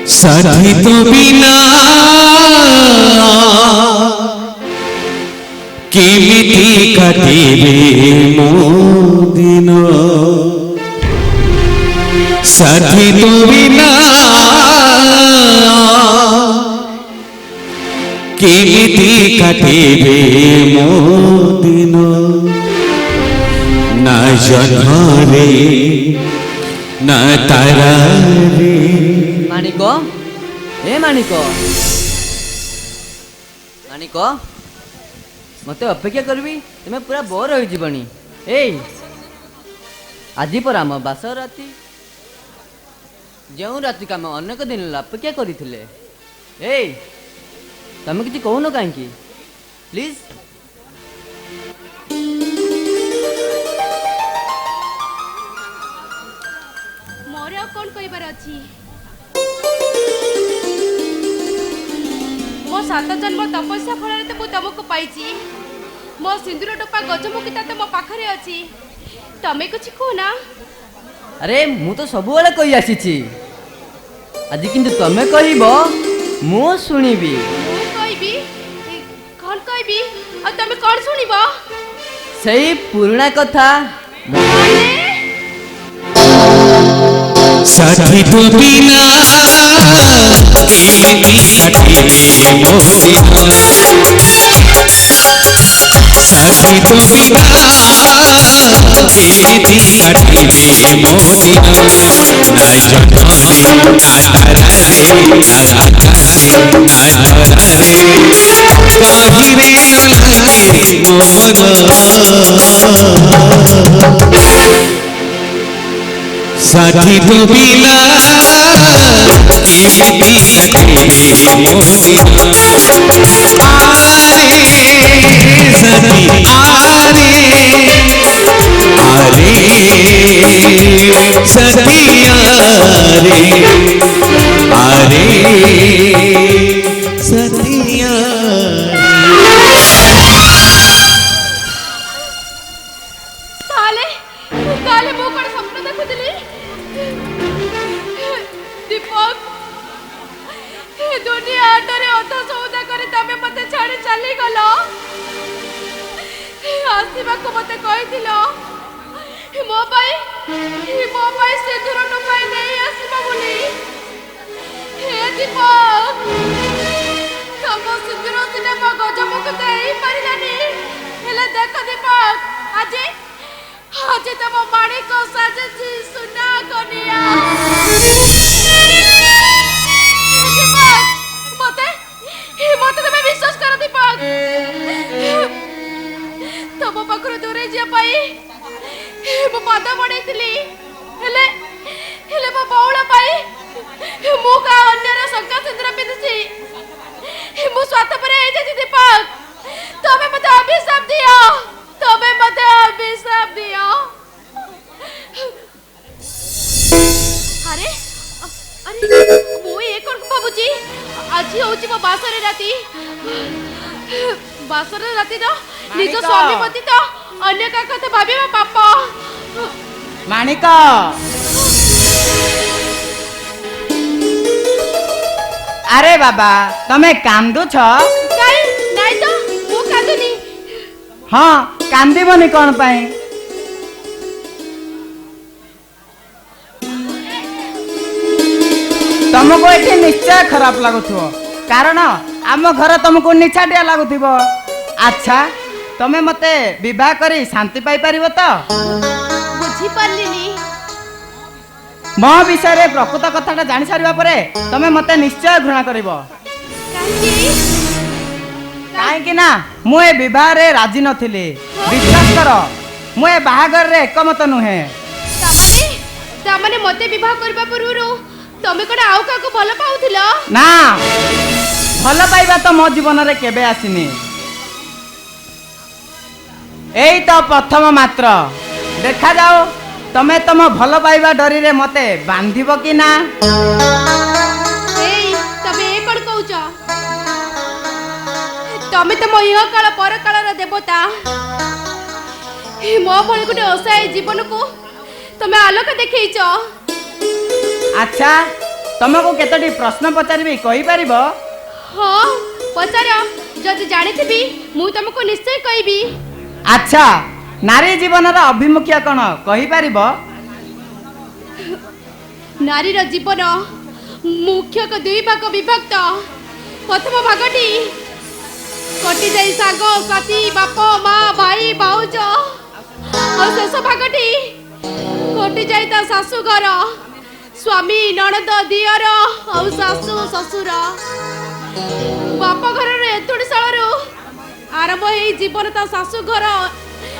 साथी तो बिना केमिति काटिबे मो दिन साथी तो बिना केमिति काटिबे मो दिन ना जन्मरे ना तारा रे मानिक ए मानिक मानिक मत अपेक्षा करबी तुम्हें पूरा बोर हो जीवनी ए आज पर आम बास राति जो राति काम अनेक दिन अपेक्षा करथिले ए तुम किसी कहून कहीं प्लीज मोर कौन कहबार अछि मो 7 जन्म तपस्या फल तो तुमको पाई मो सिंदूर टोपा गजमुखिता तो मो पाखरे अछि तमे कुछ कहना अरे मु तो सब बेले कही आसी आज किंतु तमे कहबो मु सुनिबी कहबी कौन कहबी और तमे कौन सुनिबो सही पुराना कथा साथी तो बिना केमिति काटिबे मो दिन साथी तो बिना केमिति काटिबे मो दिन ना जन्मरे ना तारा रे ना आकाशे ना तारा रे काहिरे लागे मोन साथी तो बिना केमिति काटिबे मो दिन आरे सती आरे आरे सतिया रे आरे सतिया काले काले मो कोन स्वप्न देखुतली दीपक दुनिया आटरे अधा सौदा करे तमे मते छाड़ी चली गलो आसीबा को मते कहिथिलो मो भाई से दूर न पाई नहीं आसीबा बोली हे दीपक तम सिंदूर सिने मो गजमुख देई परिलानी हेले देख दीपक आज आज तम माणिक साजची सुना कनिया मते मते तमे विश्वास कर दीपक तम पाखर दूरे जे पाई मो पाद बढैतिली हेले हेले मो बौला पाई मु का अन्यर शंका सिंदूर पिंधसी मु स्वार्थ पर ए जे दीपक तमे मते अभिशाप दियो तमे मते अभिशाप दियो अरे अरे मु ए कोन बाबूजी आज होची मो बासरे राती तो निज स्वामी पति तो अन्य का कथा भाबे पापा माणिक अरे बाबा तमे कांदु छ काई नाही तो मु कादुनी हाँ कांदीबनी कौन पाए तुमको ये निश्चय खराब लगुथो कारण आम घर तुमको निछाटिया लगुथिब अच्छा तमे मते विवाह करी शांति पाई परिबो तो बुझी पारलिनी मो विषय प्रकृत कथाटा जानी सारिबा परे तमे मते निश्चय घृणा करिबो काहे ना मु ए विवाह रे राजी नथिली विश्वास कर मु ए बाहागर रे एकमत नुहे तामाने मते विवाह करबा पूर्वरु तमे कोन आउ का को भल पाउथिलो ना भल पाइबा तो मो जीवन रे केबे आसीनी एई तो प्रथम मात्र देखा जाओ तमे तम भल पाइबा डरी रे मते बांधिबो कि ना एई तमे ए कोन कहउछ तमे तो मो इह काल पर काल रे देवता मो भल गुटे असहाय जीवन को तमे आलोक देखैछ अच्छा तुमको केतोटी प्रश्न पचारि कहि पारिब? हाँ पचार जदि जानी मु तुमको निश्चय कहबी। अच्छा नारी जीवन अभिमुखिया कौन कहि पारिब? नारीर जीवन मुख्यक दुई भाग विभक्त। प्रथम भागटी कटि जाई साग साथी बाप माँ भाई भाउज और शेष भागटी कटि जाई ता शाशु घर स्वामी ननद दियर और शाशु ससुर बाप घर एतुड़ी शालू आरंभ हो जीवन ता शाशु घर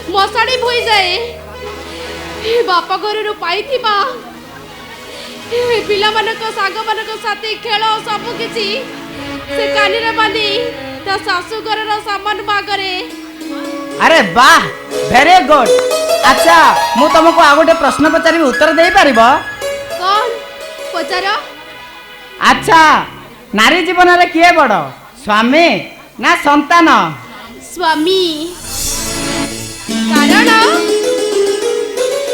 मशाणी भई जाए। बाप घर पाई पिला मानक साग मानक साथी खेल सब किछि से कानी रे बांधी ता शाशु घर सामान बागरे। अरे वाह वेरी गुड। अच्छा मु तुमको आ गोटे प्रश्न पचारि उत्तर दे पारिब? कौन पचार? अच्छा नारी जीवन रे किए बड़ स्वामी ना संतान? स्वामी। कारण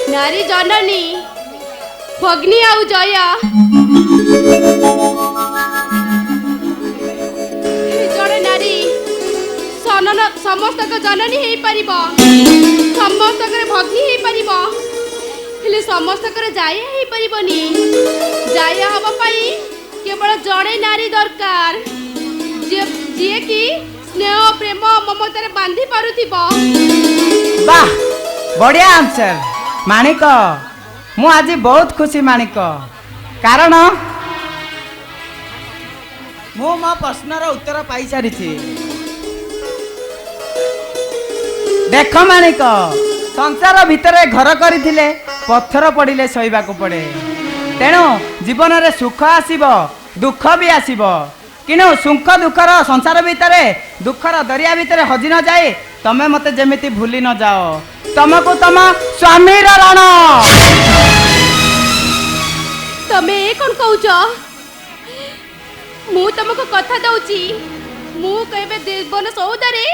नारी जननी भग्नी आउ जया जड़े नारी सनन समस्त जननी हो पार समस्त भग्नी हो पार हेले समस्त जाया हो पारनी। जाया हवा पाई केवल जड़े नारी दरकार जी कि स्नेह प्रेम ममतार बांधी पारुथिबो। वाह बढ़िया आंसर माणिक। मु आज बहुत खुशी माणिक कारण मु मो प्रश्नर उत्तर पाई सारी। देख माणिक संसार भितर घर करथिले पत्थर पड़िले सहीबाकू पड़े तेणु जीवन रे सुख आसीबो दुख भी आसीबो किनु सुख दुखर संसार भितर दुखर दरिया भितर हजि न जाए तमे मते जेमिति भूली न जाओ तुमको तुम स्वामी रण। तमे कौन कहूच? मु तुमको कथा दउची मु कहबे जीवन सौदारे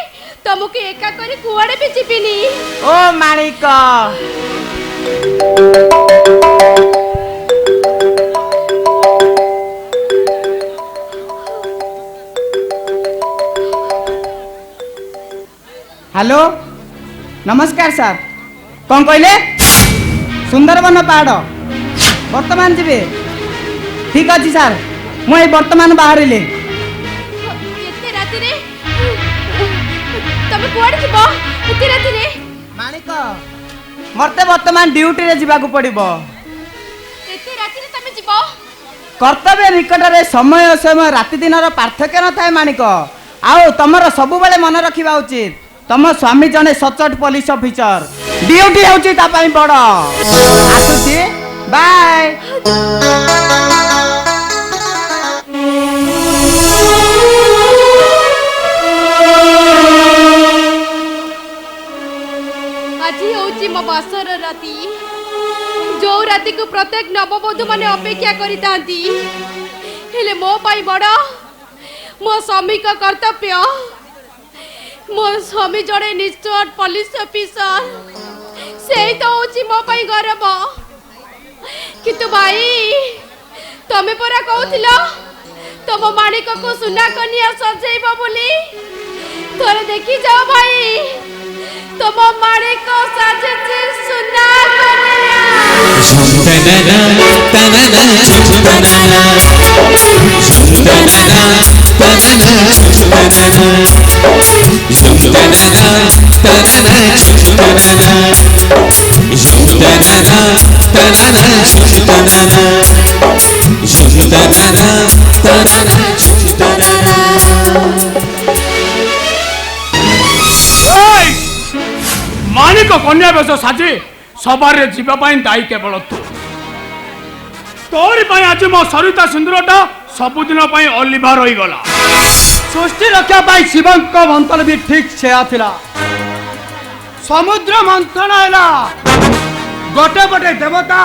तुमको एका करी कुआडे भी जीविनी। ओ माणिक हेलो नमस्कार सर कौन कहले? सुंदरबन पहाड़ वर्तमान जीवे ठीक अच्छे सर मुझे वर्तमान बाहर एते राति रे तमे कुआडे जीवो एते राति रे? माणिक मरते वर्तमान ड्यूटी रे जीवाकू पड़िबो। एते राति रे तमे जीवो? कर्तव्य निकट रे समय समय राति दिन पार्थक्य न थाए माणिक। आउ तमर सबु बेले मन रखिबा उचित तम स्वामी जने सचोट पुलिस ऑफिसर ड्यूटी होची ता पई बड़ आसुची बाय। आज होची मो बासर राति जो राति को प्रत्येक नववधू माने अपेक्षा करितांती हेले मो पाई बड़ मो स्वामी का कर्तव्य। मो स्वामी जड़े निश्चय पुलिस ऑफिसर से तो होची मो पाई गर्व। किंतु भाई तमे परा कहूथिलो तम माणिक को सुना कन्या सजेइबो बोली थोड़े देखी जाओ भाई तम माणिक सजेछि सुना कन्या। झुमतनना तनना झुमतनना झुमतनना तनना झुमतनना झुमतनना तनना झुमतनना झुमतनना तनना झुमतनना झुमतनना तनना झुमतनना। माणिक कन्या बेश साजी सबारे जीवाई दायी केवल तू तोरी आज मो सरिता सिंदूरटा सबुदिन अलिभा रहीगला। सृष्टि रक्षा पाई शिवंक मंथन भी ठीक से आथिला। समुद्र मंथन हैला गोटे गोटे देवता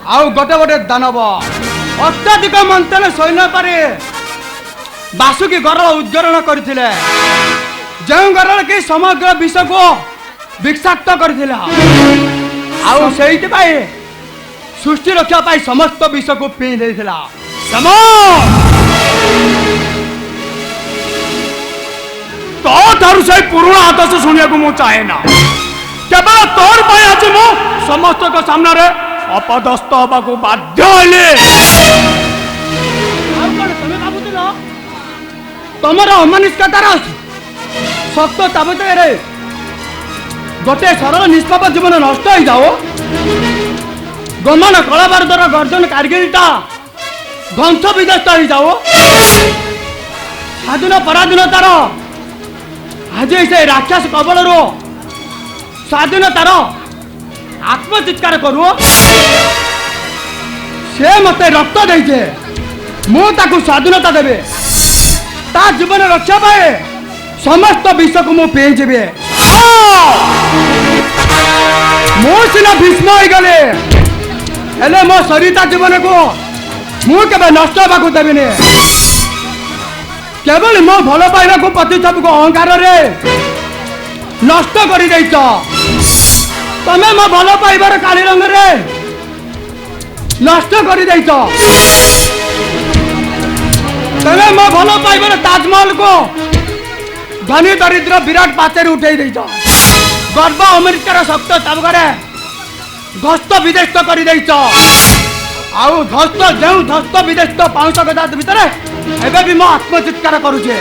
आउ गोटे गोटे दानव अत्याधिक मंथन सैन्य पारे बासुकी गरल उद्गरण करथिले जो गरल के समग्र विश्व को विषाक्त करथिला आउ सेहिति पाई सृष्टि रक्षा पाई समस्त विश्व को पी देथिला। तो ठारू से पुराना आदर्श शुणा को चाहे ना केवल तोर पाई आज मु समस्त को सामने रे अपदस्थ हवा को बाध्य हेले तमर अमानिष्कतार सक्त ताबत रे गोटे सरल निष्पाप जीवन नष्ट हो जाओ गमन कला भारतर गर्जन कारगिलटा ध्वंस विध्वस्त हो जाओ स्वाधीन पराधीनतार आज से राक्षस कबल स्वाधीनतार आत्मचित्कार करू से मत रक्त देचे मुझे स्वाधीनता देवे ता जीवन रक्षा पाए समस्त विश्व को मुझे पेजी मुझे भीष्म हो गले हेले मो सरिता जीवन को मुझे नष्ट होगा देवी केवल मो भल पाइबा को पति सबको अहंकार रे नष्ट कर तमें मो भल पाइबार काली रंग रे नष्ट कर तमें मो भल पाइबार ताजमहल को धनी दरिद्र विराट पाचेरी उठे गर्भ अमेरिकार शक्त ताबकरे ध्वस्त विध्वस्त कर ध्वस्त विध्वस्त पाउंस गदा भितर एबे भी मो आत्मचित्कार करुचे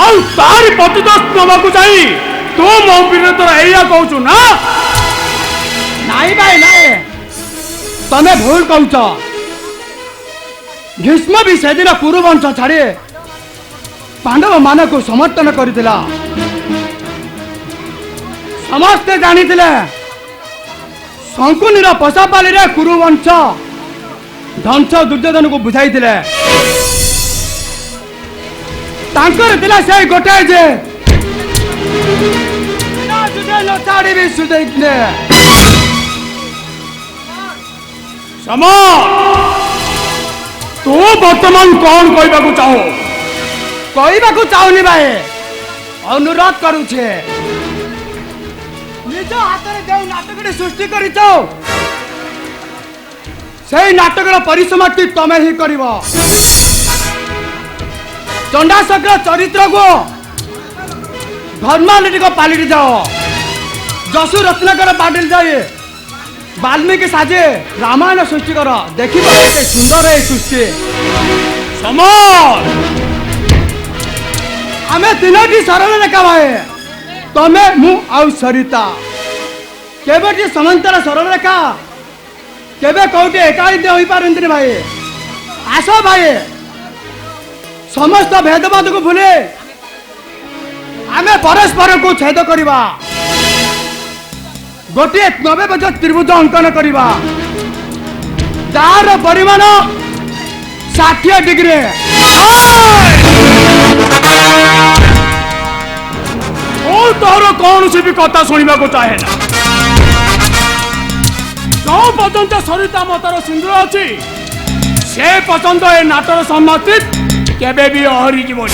आउ तारी प्रतिदोष नबाकू जाई तू मो विरोध एया कहू ना नाई भाई नाई तमे भूल कहूच भीष्म भी से दिन कुरुवंश छाड़ी पांडव मान को समर्थन करथिला समस्ते जानी शंकुनीर पशापाली रे कुरुवंश ध्वंस दुर्योधन को बुझाई से गोटे जे न छाड़ी भी सुधे सम तू वर्तमान कौन कहबा चाहूनी भाई अनुरोध करुछे निज हाथ में जो नाटक सृष्टि कर नाटक परिसमाप्ति तमें ही कर चंडाशकर चरित्र को धर्मालिटी को पालिटी जाओ जसु रत्नाकर पाटिल जाए वाल्मीकि साजे रामायण सृष्टि कर देखिए केते सुंदर है सृष्टि आमे तीनोटी सरल रेखा भाई तमे मु आउ सरिता केबे समांतर सरल रेखा केबे कौटे एकालित होई पारंतनी भाई आसो भाई समस्त भेदभाव को भूले आमे परस्पर को छेद करिबा गोटे 90 बज त्रिभुज अंकन करिबा जार परिमाण 60 डिग्री तोर कौन सी भी कथा शुणा को चाहे ना जो पर्यंत सरिता मतर सिंदूर अच्छी से पर्यंत ए नाटर सम्मति केबे भी अहरी जीवन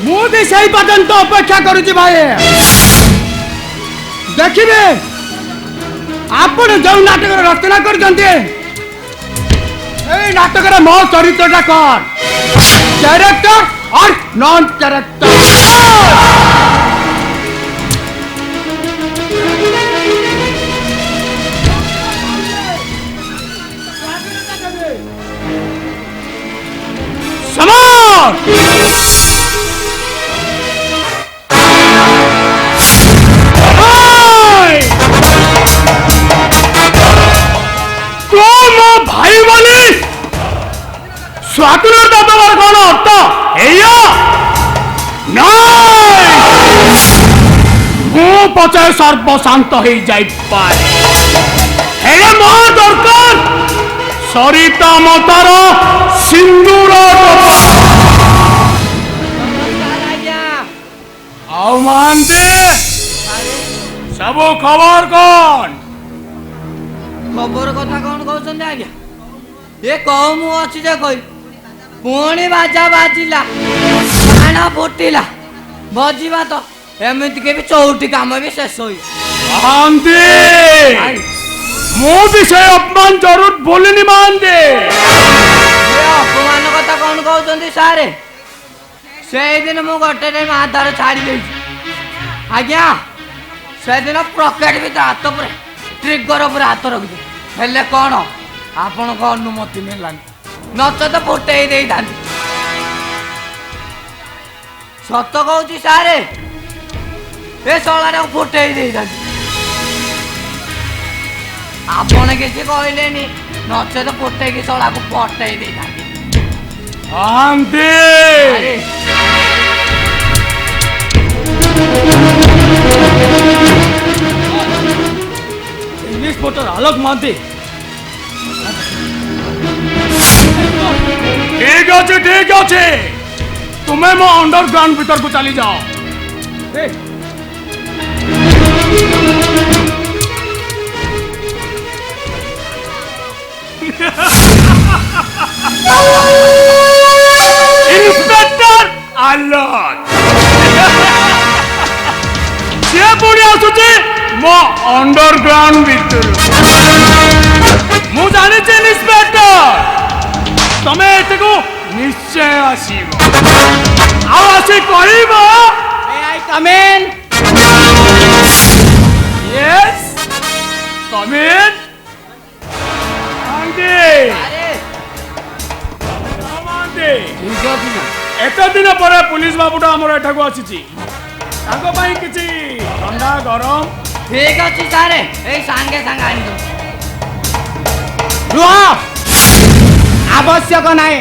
मुझे सही पर्यंत अपेक्षा करुची भाई देखिए आपण जो नाटक रचना कर नाटक मो चरित्रटा कौन कैरेक्टर और नॉन कैरेक्टर समाज तो मो भाई बोली स्वाधीनता देवार कौन अर्थ पचे सर्वशांत हो जाए मो दरकार सरिता मतार सिंदूर सब खबर कौन खबर कथा कौन कहते आज्ञा ये कम अच्छी जे कही पुणी बाजा बाजिला बाण फुटिला बजिबा तो एमती के भी 4टी काम भी शेष हो ମୁଁ ବି ସେ ଅପମାନ ଜରୁର ଭୁଲିନି ମହାନ୍ତି। ଏ ଅପମାନ କଥା କଣ କହୁଛନ୍ତି ସାରେ? ସେଇଦିନ ମୁଁ ଗୋଟେ ଟାଇମ୍ ଆଧାର ଛାଡ଼ି ଦେଇଛି ଆଜ୍ଞା। ସେଦିନ ପକେଟ ଭିତରେ ହାତ ପୁରା ଟ୍ରିଗର ଉପରେ ହାତ ରଖିଛି, ହେଲେ କଣ ଆପଣଙ୍କ ଅନୁମତି ମିଳିଲାନି, ନଚେତ ଫୁଟେଇ ଦେଇଥାନ୍ତି। ସତ କହୁଛି ସାରେ, ଏ ଶଳାଟାକୁ ଫୁଟେଇ ଦେଇଥାନ୍ତି। ଆପଣ କିଛି କହିଲେନି, ନଚେତ ଫୁଟେଇକି ଶଳାକୁ ପଟେଇ ଦେଇଥାନ୍ତି। ମହାନ୍ତି ଆରେ ଇନ୍ସପେକ୍ଟର ଆଲୋକ ମହାନ୍ତି। ଠିକ ଅଛି, ତୁମେ ମୋ ଅଣ୍ଡରଗ୍ରାଉଣ୍ଡ ଭିତରକୁ ଚାଲି ଯାଅ। ଇନ୍ସପେକ୍ଟର ଆଲୋକ ସିଏ ପୁଣି ଆସୁଛି ମୋ ଅଣ୍ଡରଗ୍ରାଉଣ୍ଡ ଭିତରୁ। ମୁଁ ଜାଣିଛି ଇନ୍ସପେକ୍ଟର, ତମେ ଏଠିକୁ ନିଶ୍ଚୟ ଆସିବ, ଆଉ ଆସି କହିବ May I come in? Yes, come in. ଆରେ ଠିକ ଅଛି ନା? ଏତେ ଦିନ ପରେ ପୁଲିସ ବାବୁଟା ଆମର ଏଠାକୁ ଆସିଛି, ତାଙ୍କ ପାଇଁ କିଛି ଥଣ୍ଡା ଗରମ। ଠିକ ଅଛି ସାରେ, ଏଇ ସାଙ୍ଗେ ସାଙ୍ଗେ ଆଣିଦେଉଛି। ରୁହ, ଆବଶ୍ୟକ ନାହିଁ।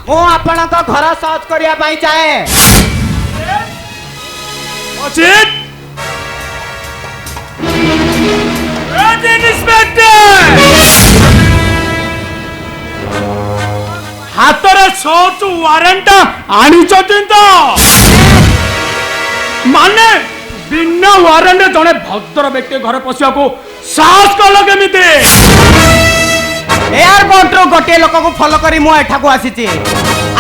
ମୁଁ ଆପଣଙ୍କ ଘର ସର୍ଚ୍ଚ କରିବା ପାଇଁ ଚାହେଁ। ଅଚିତ ଇନ୍ସପେକ୍ଟର ହାତରେ ସର୍ଚ୍ଚ ୱାରେଣ୍ଟ ଆଣିଛନ୍ତି ତ? ମାନେ ବିନା ୱାରେଣ୍ଟ ଜଣେ ଭଦ୍ର ବ୍ୟକ୍ତି ଘରେ ପଶିବାକୁ ସାହସ କଲ କେମିତି? ଏୟାରପୋର୍ଟରୁ ଗୋଟିଏ ଲୋକକୁ ଫଲୋ କରି ମୁଁ ଏଠାକୁ ଆସିଛି,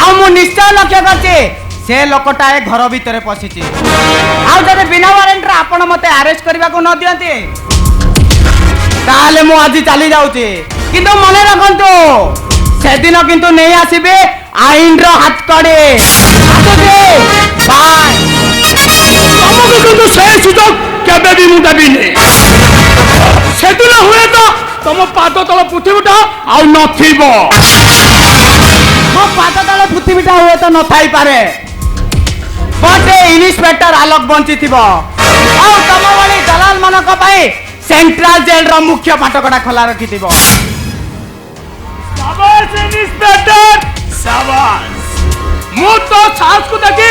ଆଉ ମୁଁ ନିଶ୍ଚୟ ଲକ୍ଷ୍ୟ କରିଛି ସେ ଲୋକଟା ଏ ଘର ଭିତରେ ପଶିଛି। ଆଉ ଯଦି ବିନା ୱାରେଣ୍ଟରେ ଆପଣ ମତେ ଆରେଷ୍ଟ କରିବାକୁ ନ ଦିଅନ୍ତି, ତାହେଲେ ମୁଁ ଆଜି ଚାଲି ଯାଉଛି। କିନ୍ତୁ ମନେ ରଖନ୍ତୁ, ସେଦିନ କିନ୍ତୁ ନେଇ ଆସିବେ ଆଇନର ହାତକଡ଼ି। ବାଏ। ତମକୁ କିନ୍ତୁ ସେ ସୁଯୋଗ କେବେ ବି ମୁଁ ଦେବିନି। ସେଦିନ ହୁଏତ ତମ ପାଦ ତଳ ପୃଥିବୀଟା ଆଉ ନଥିବ। ମୋ ପାଦ ତଳେ ପୃଥିବୀଟା ହୁଏତ ନଥାଇପାରେ, ବଟ୍ ଇନ୍ସପେକ୍ଟର ଆଲୋକ ବଞ୍ଚିଥିବ, ଆଉ ତମ ଭଳି ଦଲାଲ ମାନଙ୍କ ପାଇଁ ସେଣ୍ଟ୍ରାଲ ଜେଲର ମୁଖ୍ୟ ଫାଟକଟା ଖୋଲା ରଖିଥିବ। ସାବାସ ଇନ୍ସପେକ୍ଟର ସାବାସ, ମୁଁ ତ ସାହସକୁ ଦେଖି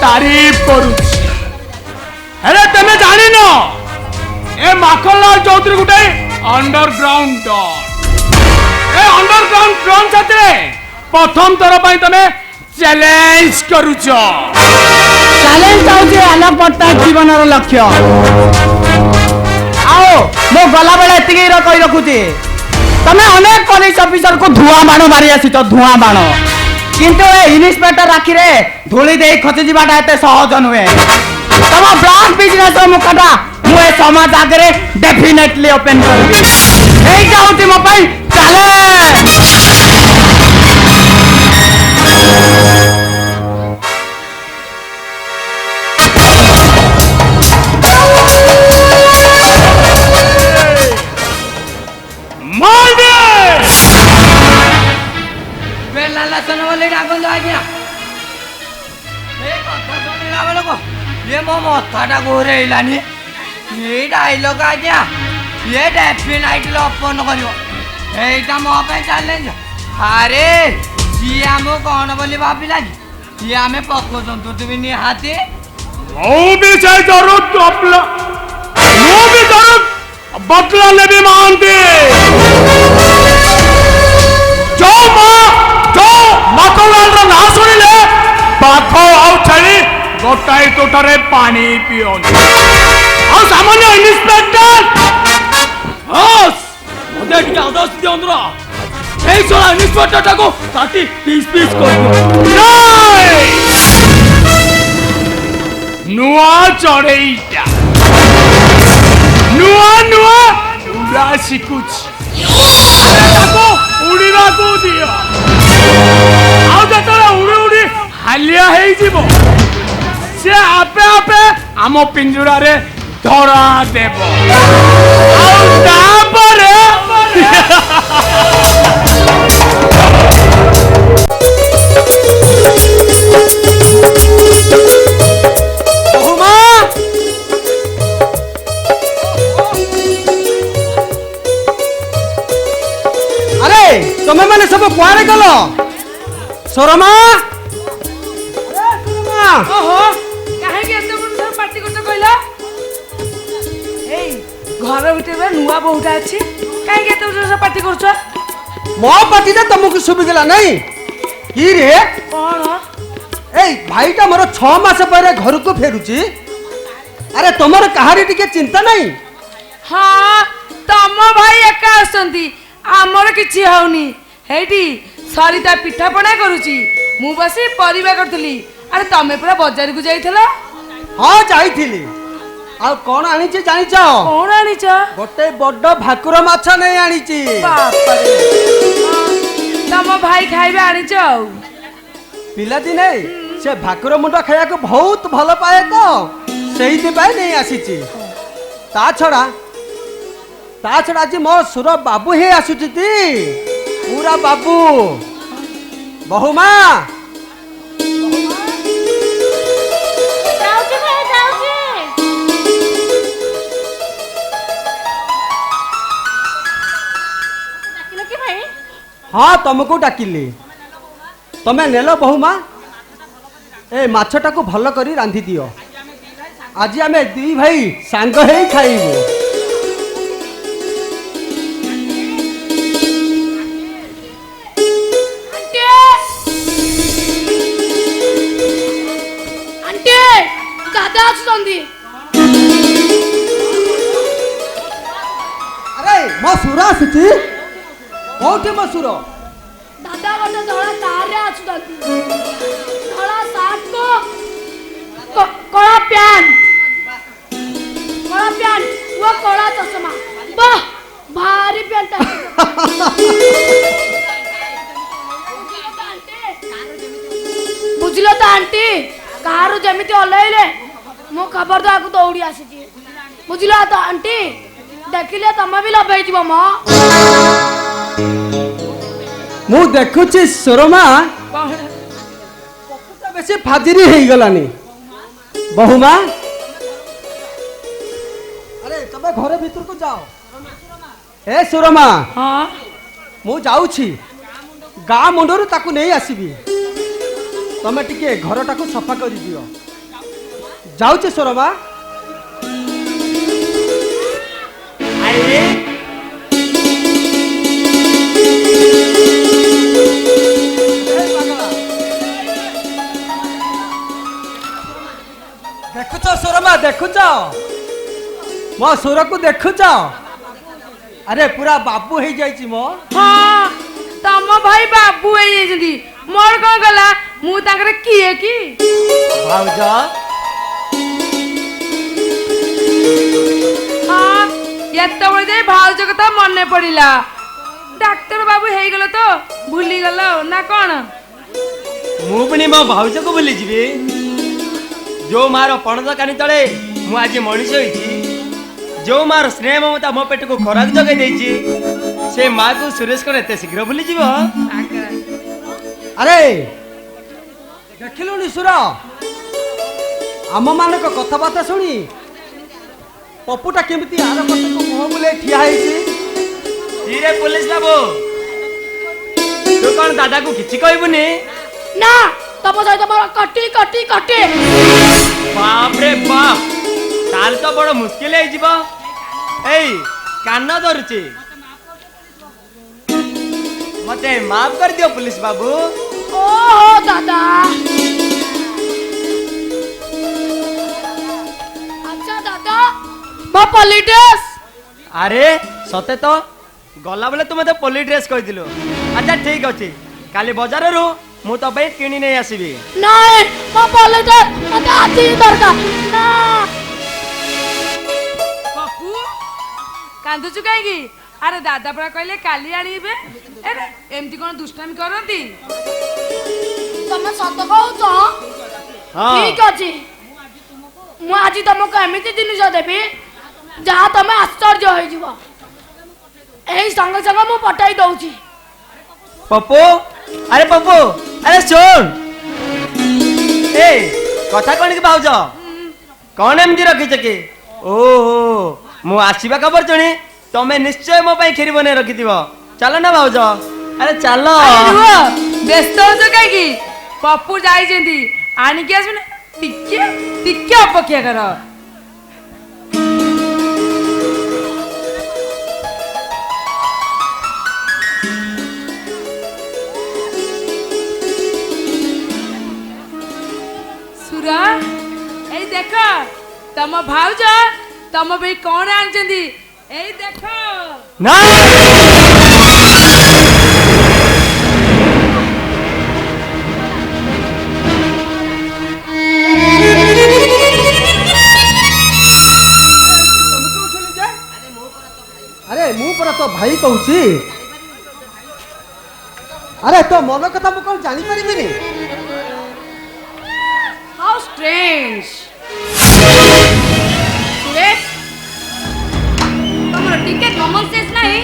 ତାରିଫ କରୁଛି। ହେଲେ ତମେ ଜାଣିନ ଏ ମାଖନଲାଲ ଚୌଧୁରୀ ଗୋଟେ ଅଣ୍ଡରଗ୍ରାଉଣ୍ଡ ଡନ୍। ଏ ଅଣ୍ଡରଗ୍ରାଉଣ୍ଡ ଡନ୍ ସାଥିରେ ପ୍ରଥମ ଥର ପାଇଁ ତମେ ଚ୍ୟାଲେଞ୍ଜ କରୁଛ। ଚ୍ୟାଲେଞ୍ଜ ହେଉଛି ଆଲୋକ ପଟ୍ଟନାୟକ ଜୀବନର ଲକ୍ଷ୍ୟ। ଆଉ ମୁଁ ଗଲାବେଳେ ଏତିକି କହି ରଖୁଛି, ତମେ ଅନେକ ପୋଲିସ ଅଫିସରକୁ ଧୂଆଁ ବାଣ ମାରି ଆସିଛ, ଧୂଆଁ ବାଣ, କିନ୍ତୁ ଏ ଇନ୍ସପେକ୍ଟର ଆଖିରେ ଧୂଳି ଦେଇ ଖସି ଯିବାଟା ଏତେ ସହଜ ନୁହେଁ। ତମ ବ୍ଲକ ବିଜନେସ ମୁଖଟା ମୁଁ ଏ ସମାଜ ଆଗରେ ଡେଫିନେଟଲି ଓପେନ କରିବି। এইটা হচ্ছে ମୋ ପାଇଁ ଚ୍ୟାଲେଞ୍ଜ। ଲାଲାସନ ବୋଲି ଡାକନ୍ତୁ ଆଜ୍ଞା। ଏ କଥା ଶୁଣିଲା ବେଳକୁ ଇଏ ମୋ ମଥାଟା ଘୁରେଇଲାନି। ଏଇ ଡାଇଲଗ ଆଜ୍ଞା ଇଏ ଡେଫିନାଇଟଲି ଓପନ କରିବ। ଏଇଟା ମୋ ପାଇଁ ଚ୍ୟାଲେଞ୍ଜ। ଆରେ ସିଏ ଆମକୁ କଣ ବୋଲି ଭାବିଲା କି? ସିଏ ଆମେ ପକଉଛନ୍ତି ତୁମେ ନିହାତି। ମୁଁ ବି ସେ ବଦଲା ନେବି ମହାନ୍ତି। ମକଲାଲର ନାଁ ଶୁଣିଲେ ବାଘ ଆଉ ଛେଳି ଗୋଟାଏ ତୋଟାରେ ପାଣି ପିଅନ୍ତି। ଆଉ ସାମାନ୍ୟ ଇନ୍ସପେକ୍ଟର ମତେ ଟିକେ ଆଦେଶ ଦିଅନ୍ତୁ ନା, ଏଇ ଶଳା ଇନ୍ସପେକ୍ଟରଟାକୁ କାଟି ପିସ୍ ପିସ୍ କରିଦିଅ। ନୂଆ ଚଢେଇଟା ନୂଆ ଉଡ଼ା ଶିଖୁଛି ତାକୁ ଉଡ଼ିବାକୁ ଦିଅ ଆଉ ଯେତେବେଳେ ଉଡ଼ି ଉଡ଼ି ହାଲିଆ ହେଇଯିବ ସେ ଆପେ ଆପେ ଆମ ପିଞ୍ଜୁରାରେ ଧରା ଦେବ ଆଉ ତାପରେ ତମେ ମାନେ ସବୁ କୁଆଡେ ଗଲ ସୋରମା ଓହୋ କାହିଁକି ଏତେ ବଡ଼ ପାର୍ଟି କରୁଛ କହିଲ ଏଇ ଘର ଭିତରେ ନୂଆ ବୋହୁଟା ଅଛି କାହିଁକି ଏତେ ବଡ଼ ପାର୍ଟି କରୁଛ ମୋ ପାର୍ଟିଟା ତମକୁ ସୁବିଗଲା ନାଇଁ କି ରେ କଣ ଏଇ ଭାଇଟା ମୋର 6 ମାସ ପରେ ଘରକୁ ଫେରୁଛି ଆରେ ତମର କାହାରି ଟିକେ ଚିନ୍ତା ନାହିଁ ହଁ ତମ ଭାଇ ଏକା ଆସୁଛନ୍ତି ଆମର କିଛି ହଉନି ହେଇଟି ସରିତା ପିଠା ପଣା କରୁଛି ମୁଁ ବସି ପରିବା କରୁଥିଲି ଆରେ ତମେ ପୁରା ବଜାରକୁ ଯାଇଥିଲ ହଁ ଯାଇଥିଲି ଆଉ କଣ ଆଣିଛି ଜାଣିଛ କଣ ଆଣିଛ ଗୋଟେ ବଡ ଭାକୁର ମାଛ ନେଇ ଆଣିଛି ବାପରେ ତମ ଭାଇ ଖାଇବା ଆଣିଛ ଆଉ ପିଲାଦିନେ ସେ ଭାକୁର ମୁଣ୍ଡ ଖାଇବାକୁ ବହୁତ ଭଲ ପାଏ ତ ସେଇଥିପାଇଁ ନେଇ ଆସିଛି ତା ଛଡା ଆଜି ମୋ ସୁର ବାବୁ ହିଁ ଆସୁଛି ପୁରା ବାବୁ ବହୁମା ହଁ ତମକୁ ଡାକିଲି ତମେ ନେଲ ବହୁମା ଏ ମାଛଟାକୁ ଭଲ କରି ରାନ୍ଧି ଦିଅ ଆଜି ଆମେ ଦୁଇ ଭାଇ ସାଙ୍ଗ ହେଇ ଖାଇବୁ ଦାଦା ଆସୁଛନ୍ତି ଆରେ ମୋ ସୁର ଆସୁଛି କୋଉଠି ମୋ ସୁର ଦାଦା ଗୋଟେ ଧଳା କାରରେ ଆସୁଛନ୍ତି ଧଳା ସାର୍ଟ କଳା ପ୍ୟାଣ୍ଟ ଓ କଳା ଚଷମା ବାহ ଭାରି ପ୍ୟାଣ୍ଟ ବୁଝିଲ ତ ଆଣ୍ଟି କାହାରୁ ଯେମିତି ଓହ୍ଲେଇଲେ ମୁଁ ଖବର ଦେବାକୁ ଦୌଡ଼ି ଆସିଛି ବୁଝିଲ ତ ଆଣ୍ଟି ଦେଖିଲେ ତମେ ବି ଲୋଭ ହେଇଯିବ ମ ମୁଁ ଦେଖୁଛି ସୁରମା ବେଶୀ ଫାଜିରି ହେଇଗଲାନି ବହୁମା ଆରେ ତମେ ଘରେ ଭିତରକୁ ଯାଅ ଏ ସୁରମା ହଁ ମୁଁ ଯାଉଛି ଗାଁ ମୁଣ୍ଡରୁ ତାକୁ ନେଇ ଆସିବି ତମେ ଟିକେ ଘରଟାକୁ ସଫା କରିଦିଅ ଯାଉଛି ସୁରମା ଦେଖୁଛ ସୁରମା ଦେଖୁଛ ମୋ ସୁରକୁ ଦେଖୁଛ ଆରେ ପୁରା ବାବୁ ହେଇଯାଇଛି ମୋ ହଁ ତମ ଭାଇ ବାବୁ ହେଇଯାଇଛନ୍ତି ମୋର କଣ ଗଲା ମୁଁ ତାଙ୍କର କିଏ କି ଭାଉଜ ହଁ ଏତେବେଳେ ଯାଇ ଭାଉଜ କଥା ମନେ ପଡିଲା ଡାକ୍ତର ବାବୁ ହେଇଗଲ ତ ଭୁଲିଗଲ ନା କଣ ମୁଁ ପୁଣି ମୋ ଭାଉଜକୁ ଭୁଲିଯିବି ଯୋଉ ମାର ପଣଦ କାନି ତଳେ ମୁଁ ଆଜି ମଣିଷ ହେଇଛି ଯୋଉ ମାର ସ୍ନେହ ମମତା ମୋ ପେଟକୁ ଖୋରାକ ଯୋଗାଇ ଦେଇଛି ସେ ମାକୁ ସୁରେଶ କଣ ଏତେ ଶୀଘ୍ର ଭୁଲିଯିବ ଆରେ ଦେଖିଲୁଣି ସୁର ଆମ ମାନଙ୍କ କଥାବାର୍ତ୍ତା ଶୁଣି ପପୁଟା କେମିତି ଆର ପଟକୁ ମୁହଁ ବୁଲେଇ ଠିଆ ହେଇଛି ଧୀରେ ପୋଲିସ ବାବୁ ତୁ କଣ ଦାଦାକୁ କିଛି କହିବୁନି ନା ତମ ସହିତ ମୋର କଟି ବାପରେ ବାପ ତାହେଲେ ତ ବଡ ମୁସ୍କିଲ ହେଇଯିବ ଏଇ କାନ ଧରୁଛି ମତେ ମାଫ କରିଦିଅ ପୋଲିସ ବାବୁ ଓହୋ ଦାଦା ଆଚ୍ଛା ଦାଦା ମୋ ପଲିଟିକ୍ସ ଆରେ ସତେ ତ ଗଲାବେଳେ ତୁ ମତେ ପୋଲି ଡ୍ରେସ୍ କହିଥିଲୁ ଆଚ୍ଛା ଠିକ ଅଛି କାଲି ବଜାରରୁ ମୁଁ ତ ପାଇଁ କିଣି ନେଇ ଆସିବି ନାଇଁ ମୋ ପଲିଟିକ୍ସ ମତେ ଆଜି ଦରକାର ନା କାନ୍ଦୁଛୁ କାହିଁକି? ଆରେ ଦାଦା ପରା କହିଲେ କାଲି ଆଣିବେ। ଏମିତି କଣ ଦୁଷ୍ଟାମି କରନ୍ତି? ତମେ ସତ କହୁଛ? ଠିକ ଅଛି, ମୁଁ ଆଜି ତମକୁ ଏମିତି ଜିନିଷ ଦେବି ଯାହା ତମେ ଆଶ୍ଚର୍ଯ୍ୟ ହେଇଯିବ। ଏଇ ସଙ୍ଗେ ସଙ୍ଗେ ମୁଁ ପଠାଇ ଦଉଛି। ପପୁ, ଆରେ ପପୁ, ଆରେ ଶୁଣ, ଏ କଥା କଣ କି ଭାଉଜ? କଣ ଏମିତି ରଖିଛ କି? ଓହୋ, ମୁଁ ଆସିବା ଖବର ଶୁଣି ତମେ ନିଶ୍ଚୟ ମୋ ପାଇଁ କ୍ଷୀରି ବନେଇ ରଖିଥିବ। ଚାଲ ନା ଭାଉଜ, ଆରେ ଚାଲ। ବ୍ୟସ୍ତ ହଉଛ କାହିଁକି? ପପୁ ଯାଇଛନ୍ତି, ଆଣିକି ଆସିବେ ନା। ଟିକେ ଟିକେ ଅପେକ୍ଷା କର। ସୁରା, ଏଇ ଦେଖ ତମ ଭାଉଜ ତମ ପାଇଁ କଣ ଆଣିଛନ୍ତି। ଏଇ ଦେଖ। ନା ଆରେ ମୁଁ ପରା ତୋ ଭାଇ କହୁଛି। ଆରେ ତୋ ମନ କଥା ମୁଁ କଣ ଜାଣିପାରିବିନି? How strange. ତମର ଟିକେ କମନ ସେନ୍ସ ନାହିଁ।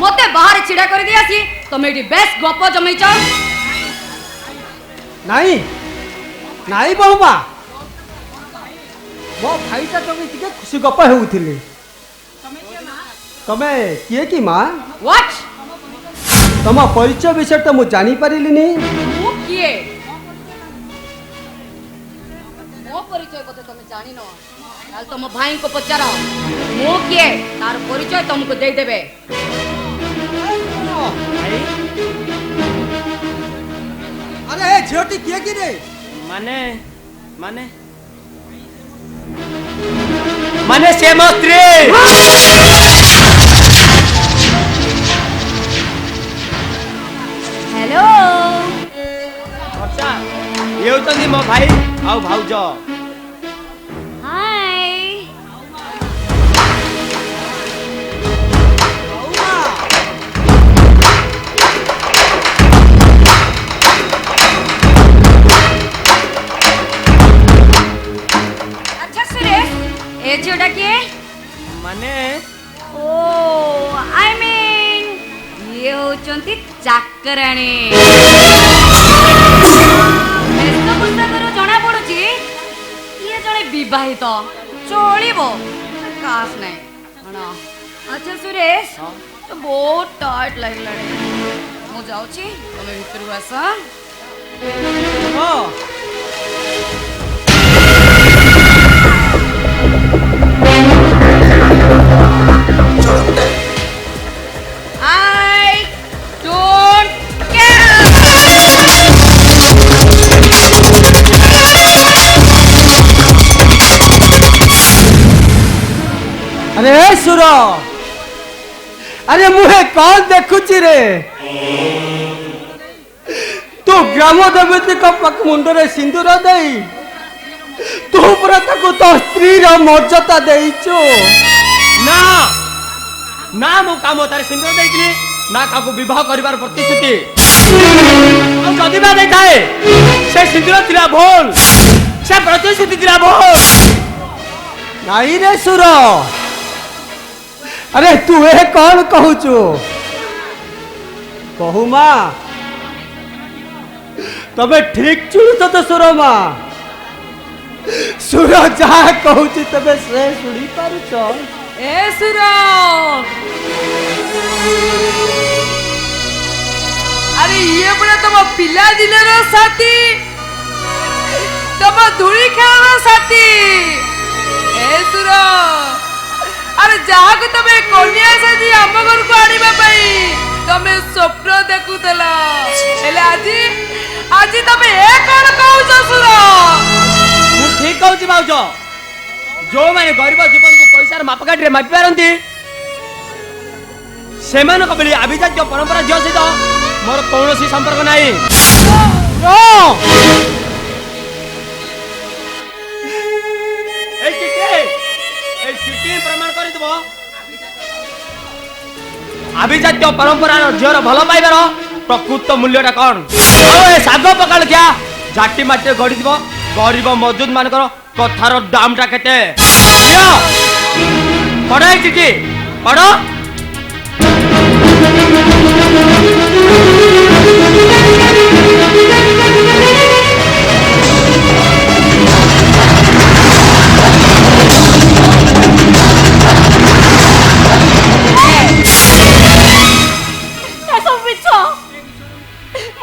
ମତେ ବାହାରେ ଛିଡା କରିଦେଇ ଆସି ତମେ ଏଠି ବେଶ ଗପ ଜମେଇଛ। ନାଇଁ ନାଇଁ ବହୁମା, ମୋ ଭାଇଟା ତମେ ଟିକେ ଖୁସି ଗପ ହେଉଥିଲି। ତମେ କିଏ କି ମା? What? ତମ ପରିଚୟ ବିଷୟରେ ତ ମୁଁ ଜାଣିପାରିଲିନି। ମୁଁ କିଏ? ମୋ ପରିଚୟ ବୋଧେ ତମେ ଜାଣିନ। ତାହେଲେ ତମ ଭାଇଙ୍କୁ ପଚାର ମୁଁ କିଏ, ତାର ପରିଚୟ ତମକୁ ଦେଇଦେବେ। ଆରେ ଏ ଝିଅଟି କିଏ କି ରେ? ମାନେ ମାନେ ମାନେ ସେ ମୋ ସ୍ତ୍ରୀ। ହ୍ୟାଲୋ, ବର୍ଷା, ଇଏ ହେଉଛନ୍ତି ମୋ ଭାଇ ଆଉ ଭାଉଜ। ହାଇ। ଆଚ୍ଛା ସୁରେଶ, ଏ ଝିଅଟା କିଏ? ମାନେ ଓ ଆଇ ମିନ୍ ଇଏ ହଉଛନ୍ତି ଚାକରାଣୀ। ବେଶଭୂଷାକରୁ ଜଣା ପଡୁଛି ଇଏ ଜଣେ ବିବାହିତ। ଚଳିବ, କାସ୍ ନାହିଁ କଣ? ଆଚ୍ଛା ସୁରେଶ, ତ ବହୁତ ଟାଇଟ୍ ଲାଗିଲାଣି, ମୁଁ ଯାଉଛି, ତମେ ଭିତରକୁ ଆସ। I don't care. ଆରେ ଏ ସୁର, ଆରେ ମୁହେ କଣ ଦେଖୁଛି ରେ? ତୁ ଗ୍ରାମ ଦେବତୀଙ୍କ ପାଖ ମୁଣ୍ଡରେ ସିନ୍ଦୁର ଦେଇ ତୁ ପୁରା ତାକୁ ତୋ ସ୍ତ୍ରୀର ମର୍ଯ୍ୟାଦା ଦେଇଛୁ। ନା ନା, ମୁଁ କାମ ତାର ସିନ୍ଦୁର ଦେଇଥିଲି ନା କାହାକୁ ବିବାହ କରିବାର ପ୍ରତିଶ୍ରୁତି। ଆଉ ଯଦି ବା ଦେଇଥାଏ ସେ ସିନ୍ଦୁର ଥିଲା ଭୁଲ, ସେ ପ୍ରତିଶ୍ରୁତି ଥିଲା ଭୁଲ। ନାଇଁ ରେ ସୁର, ଆରେ ତୁ ଏ କଣ କହୁଛୁ? କହୁ ମା, ତମେ ଠିକ ଶୁଣୁଛ ତ ସୁର ମା? ସୁର ଯାହା କହୁଛି ତମେ ସେ ଶୁଣି ପାରୁଛ? ଏ ସୁର, ଆରେ ଇଏ ପୁରା ତମ ପିଲା ଦିନର ସାଥୀ, ତମ ଧୂଳି ଖେଳର ସାଥୀ। ଏ ସୁର, ଆରେ ଯାହାକୁ ତମେ କନ୍ୟା ସାଜି ଆମ ଘରକୁ ଆଣିବା ପାଇଁ ତମେ ସ୍ୱପ୍ନ ଦେଖୁଥିଲ, ହେଲେ ଆଜି ଆଜି ତମେ ଏ କଣ କହୁଛ ସୁର? ମୁଁ ଠିକ କହୁଛି ଭାଉଜ। ଯୋଉମାନେ ଗରିବ ଜୀବନକୁ ପଇସାର ମାପକାଠିରେ ମାପି ପାରନ୍ତି ସେମାନଙ୍କ ଭଳି ଆଭିଜାତ୍ୟ ପରମ୍ପରା ଝିଅ ସହିତ ମୋର କୌଣସି ସମ୍ପର୍କ ନାହିଁ। ଏଇ ଚିଠି ପ୍ରମାଣ କରିଦେବ जातीय परंपरार झीर भल पाइबार प्रकृत मूल्यटा कौन शाग पकाल क्या झाटी माटी गढ़ी गरीब मजदूर मानकर कथार दामटा केते पढ़ चिठी पढ़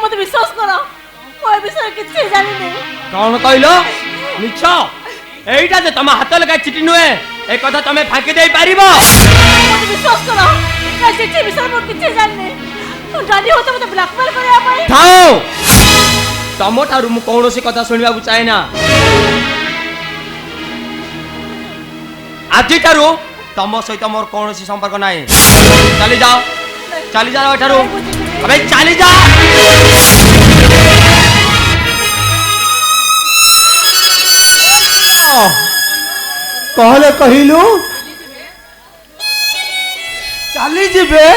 मत विश्वास करो कोई विषय किसी जानी नहीं कौन कहलो मिछ एइटा जे तम हाथ लगा चिठी नुए ए कथा तमे फाकी देई पारिबो मत विश्वास करो ए चिठी विषय मो किसी जानी नहीं डाली होते मते ब्लैकमेल करया पई थाओ तम ठारू मु कोनोसी कथा सुनिबा को चाहे ना आजि ठारू तम सहित मोर कोनोसी संपर्क नाही चली जाओ ठारू अबे चली जा कहले कहिलु चली जिबे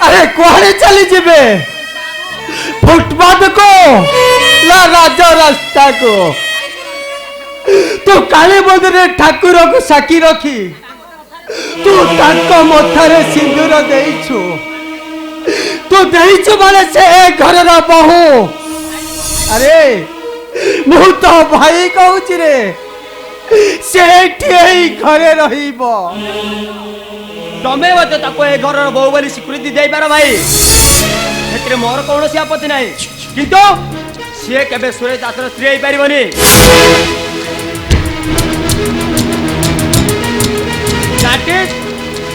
अरे कुआड़े चली जिबे फुटपाथ को ना राजा रास्ता को तू काली मंदिर ठाकुर को साकी रखी तू ताको मथारे सिंदूर देइछु तू देइछु माने से घर रा बहू अरे मु तो भाई कहूच रे से घरे रहिबो तमे मते ताको ए घर बहु बोली स्वीकृति देई पारो भाई क्षेत्र मोर कोनोसी आपत्ति नाही किंतु से केबे सुरेश दासर स्त्री होई पारिबोनी दैट इज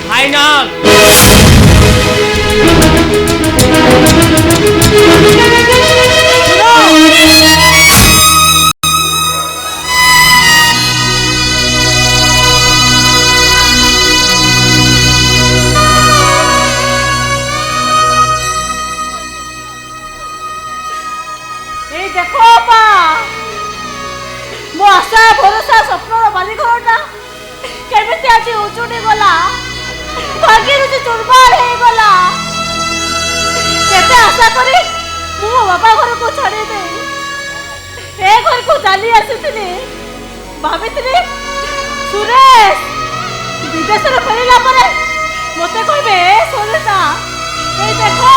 फाइनल आशा भरोसा स्वप्न मालिक केमिति आज उचुटी गला भाग्य चुरमार हो गला केते आशा करी मु बाबा घर को छाड़ी दे ए घर को चली आसी भाभी सुरेश विदेश रे फेरला परे मते कहबे सोरेता ए देखो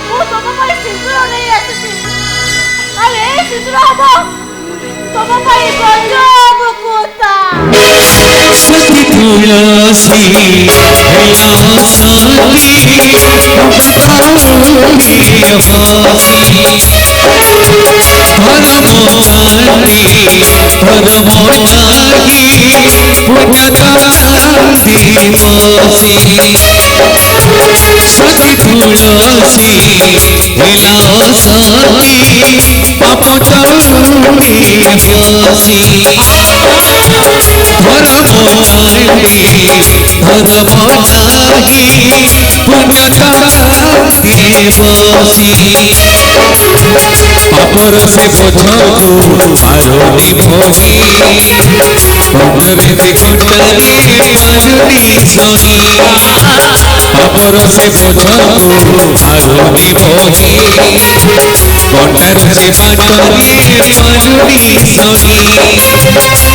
मु तुम पर सिंदूर नहीं आसी अरे सिंदूर हबो तुम भाई गजब कोता सती तुलसी हेला साथी सती तुलसी हेला साथी पाप चौड़ी बसी धर्म पुण्य बसी पापर से बोझ आरोली भोगी पुण्य कुंडली पाजुली सोनी पापर से बोझ आरोली भोगी पुण्य से पाजुली सोनी जीवन ललुटी जीवन ललुटी जीवन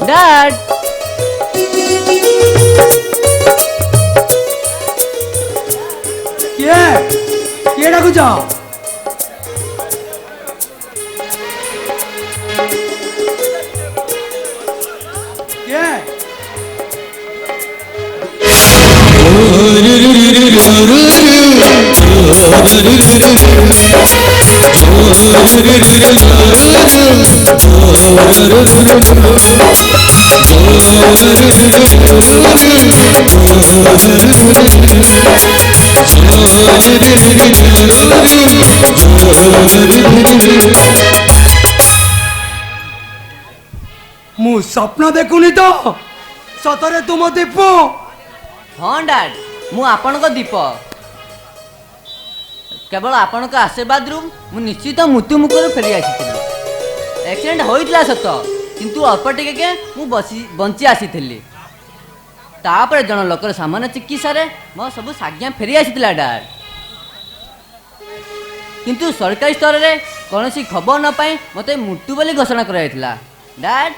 Dad! କିଏ ଡାକୁଛ? କିଏ? ମୁଁ ସ୍ୱପ୍ନ ଦେଖୁନି ତ ସତରେ ତୁମ ଦୀପ? ହଁ ଡାଡ୍, ମୁଁ ଆପଣଙ୍କ ଦୀପ। କେବଳ ଆପଣଙ୍କ ଆଶୀର୍ବାଦରୁ ମୁଁ ନିଶ୍ଚିତ ମୃତ୍ୟୁ ମୁଖରୁ ଫେରି ଆସିଥିଲି। ଆକ୍ସିଡେଣ୍ଟ ହୋଇଥିଲା ସତ, କିନ୍ତୁ ଅଳ୍ପ ଟିକେ ମୁଁ ବଞ୍ଚି ଆସିଥିଲି। ତାପରେ ଜଣେ ଲୋକର ସାମାନ୍ୟ ଚିକିତ୍ସାରେ ମୋ ସବୁ ସାଜ୍ଞା ଫେରି ଆସିଥିଲା ଡାଡ୍। କିନ୍ତୁ ସରକାରୀ ସ୍ତରରେ କୌଣସି ଖବର ନ ପାଇ ମୋତେ ମୃତ୍ୟୁ ବୋଲି ଘୋଷଣା କରାଯାଇଥିଲା। ଡାଡ୍,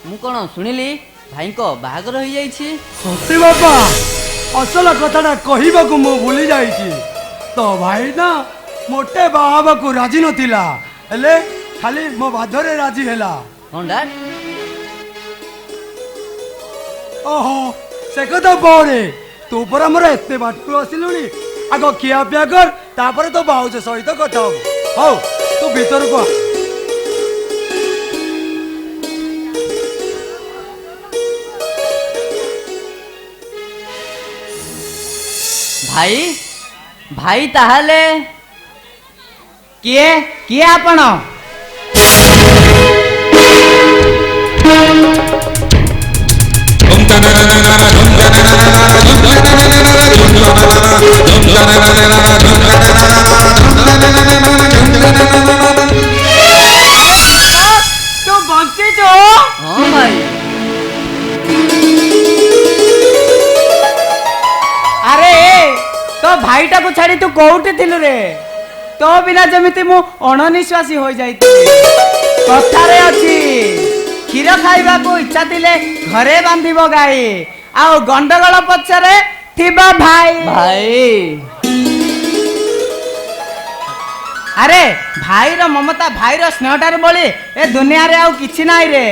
ମୁଁ କ'ଣ ଶୁଣିଲି ଭାଇଙ୍କ ବାହାଘର ହୋଇଯାଇଛି? ସତେ ବାପା, ଅସଲ କଥାଟା କହିବାକୁ ମୁଁ ଭୁଲି ଯାଇଛି। ତ ଭାଇ ନା ମୋଟେ ବାହା ହେବାକୁ ରାଜି ନଥିଲା, ହେଲେ ଖାଲି ମୋ ବାଧ୍ୟରେ ରାଜି ହେଲା। ହଁ ଡାଡ୍। ଓହୋ, ସେ କଥା ପରେ ତୁ ପରା ଆମର ଏତେ ବାଟରୁ ଆସିଲୁଣି, ଆଗ ଖିଆ ପିଆ କର, ତାପରେ ତ ଭାଉଜ ସହିତ କଥା ହବୁ। ହଉ ତୁ ଭିତରକୁ ଆ। ଭାଇ ଭାଇ ତାହେଲେ କିଏ କିଏ ଆପଣ? ତୁ ବଞ୍ଚିଛୁ? ହଁ ଭାଇ। ଆରେ ତୋ ଭାଇଟାକୁ ଛାଡି ତୁ କୋଉଠି ଥିଲୁ ରେ? ତୋ ବିନା ଯେମିତି ମୁଁ ଅଣନିଶ୍ୱାସୀ ହୋଇଯାଇଥିଲି। କଥାରେ ଅଛି, କ୍ଷୀର ଖାଇବାକୁ ଇଚ୍ଛା ଥିଲେ ଘରେ ବାନ୍ଧିବ ଗାଈ, ଆଉ ଗଣ୍ଡଗୋଳ ପଛରେ ଥିବ ଭାଇ। ଭାଇ ଆରେ ଭାଇର ମମତା, ଭାଇର ସ୍ନେହଠାରୁ ବଳି ଏ ଦୁନିଆରେ ଆଉ କିଛି ନାହିଁ ରେ।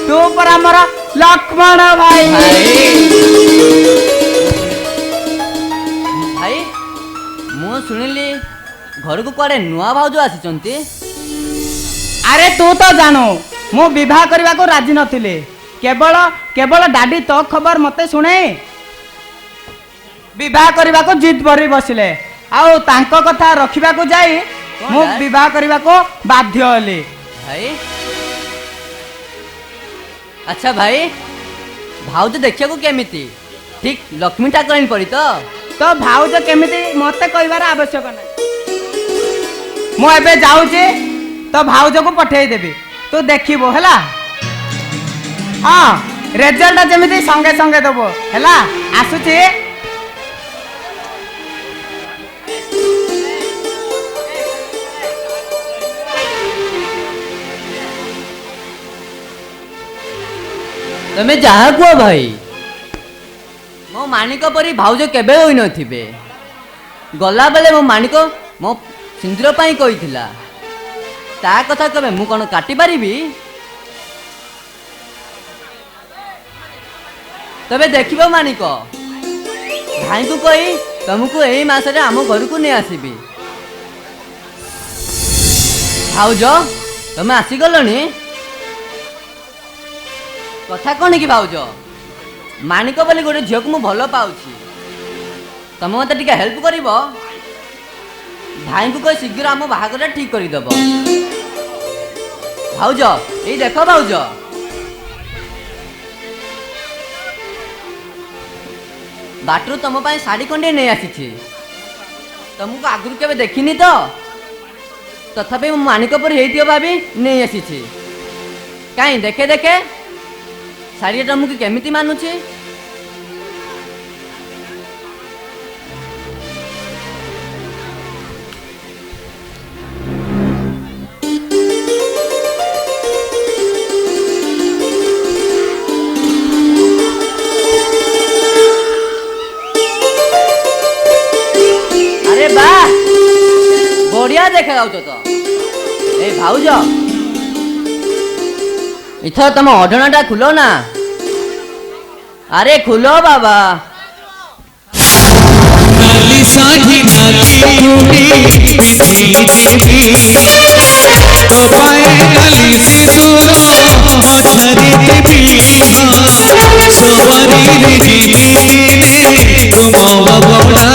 ତୁ ପରା ଆମର ଲକ୍ଷ୍ମଣ ଭାଇ। ଭାଇ, ମୁଁ ଶୁଣିଲି ଘରକୁ କୁଆଡ଼େ ନୂଆ ଭାଉଜ ଆସିଛନ୍ତି। ଆରେ ତୁ ତ ଜାଣୁ ମୁଁ ବିବାହ କରିବାକୁ ରାଜି ନଥିଲି। କେବଳ ଡାଡି ତୋ ଖବର ମତେ ଶୁଣେ ବିବାହ କରିବାକୁ ଜିଦ୍ କରି ବସିଲେ, ଆଉ ତାଙ୍କ କଥା ରଖିବାକୁ ଯାଇ ମୁଁ ବିବାହ କରିବାକୁ ବାଧ୍ୟ ହେଲି। ଭାଇ ଆଚ୍ଛା ଭାଇ, ଭାଉଜ ଦେଖିବାକୁ କେମିତି? ଠିକ୍ ଲକ୍ଷ୍ମୀ ଠାକୁରାଣୀ ପରି ତ? ତ ଭାଉଜ କେମିତି ମତେ କହିବାର ଆବଶ୍ୟକ ନାହିଁ। ମୁଁ ଏବେ ଯାଉଛି, ତ ଭାଉଜକୁ ପଠେଇଦେବି, ତୁ ଦେଖିବୁ ହେଲା। ହଁ, ରେଜଲ୍ଟ ଯେମିତି ସଙ୍ଗେ ସଙ୍ଗେ ଦେବୁ ହେଲା। ଆସୁଛି। ତମେ ଯାହା କୁହ ଭାଇ, ମୋ ମାଣିକ ପରି ଭାଉଜ କେବେ ହୋଇନଥିବେ। ଗଲାବେଳେ ମୋ ମାଣିକ ମୋ ସିନ୍ଦୁର ପାଇଁ କହିଥିଲା, ତା କଥା କେବେ ମୁଁ କ'ଣ କାଟିପାରିବି? ତବେ ଦେଖିବ ମାଣିକ, ଭାଇଙ୍କୁ କହି ତମକୁ ଏଇ ମାସରେ ଆମ ଘରକୁ ନେଇ ଆସିବି। ଭାଉଜ, ତମେ ଆସିଗଲଣି? କଥା କ'ଣ କି ଭାଉଜ, ମାଣିକ ବୋଲି ଗୋଟେ ଝିଅକୁ ମୁଁ ଭଲ ପାଉଛି। ତମେ ମୋତେ ଟିକେ ହେଲ୍ପ କରିବ? ଭାଇଙ୍କୁ କହି ଶୀଘ୍ର ଆମ ବାହାଘରଟା ଠିକ୍ କରିଦେବ। ଭାଉଜ, ଏଇ ଦେଖ ଭାଉଜ, ବାଟରୁ ତମ ପାଇଁ ଶାଢ଼ୀ ଖଣ୍ଡେ ନେଇ ଆସିଛି। ତମକୁ ଆଗରୁ କେବେ ଦେଖିନି ତ, ତଥାପି ମୁଁ ମାଣିକ ପରି ହେଇଥିବ ଭାବି ନେଇ ଆସିଛି। କାହିଁ ଦେଖେ ଦେଖେ ଶାଢ଼ୀଟା ତମକୁ କେମିତି ମାନୁଛି। ଆରେ ବାଃ, बढ़िया देखा तो ए भाउज इथर तुम अढणाटा खुलो ना अरे खुलो बाबा नाली साढ़ी नाली चूड़ी पिंधी देवी तो पाए नाली सिंदूर मछरी देवी सवारी रे तुम बबड़ा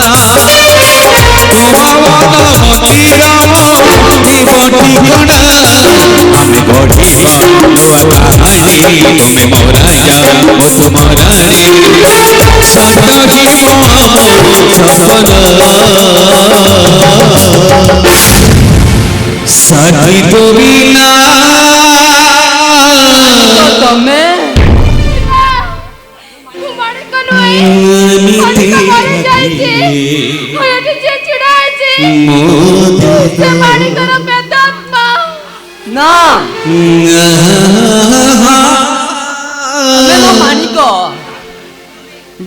हमें गढ़िबा नुआ कहानी तुम्हें मोरा जा तुम्हारा रे सतही साथी तो बिना तमें ना मानिक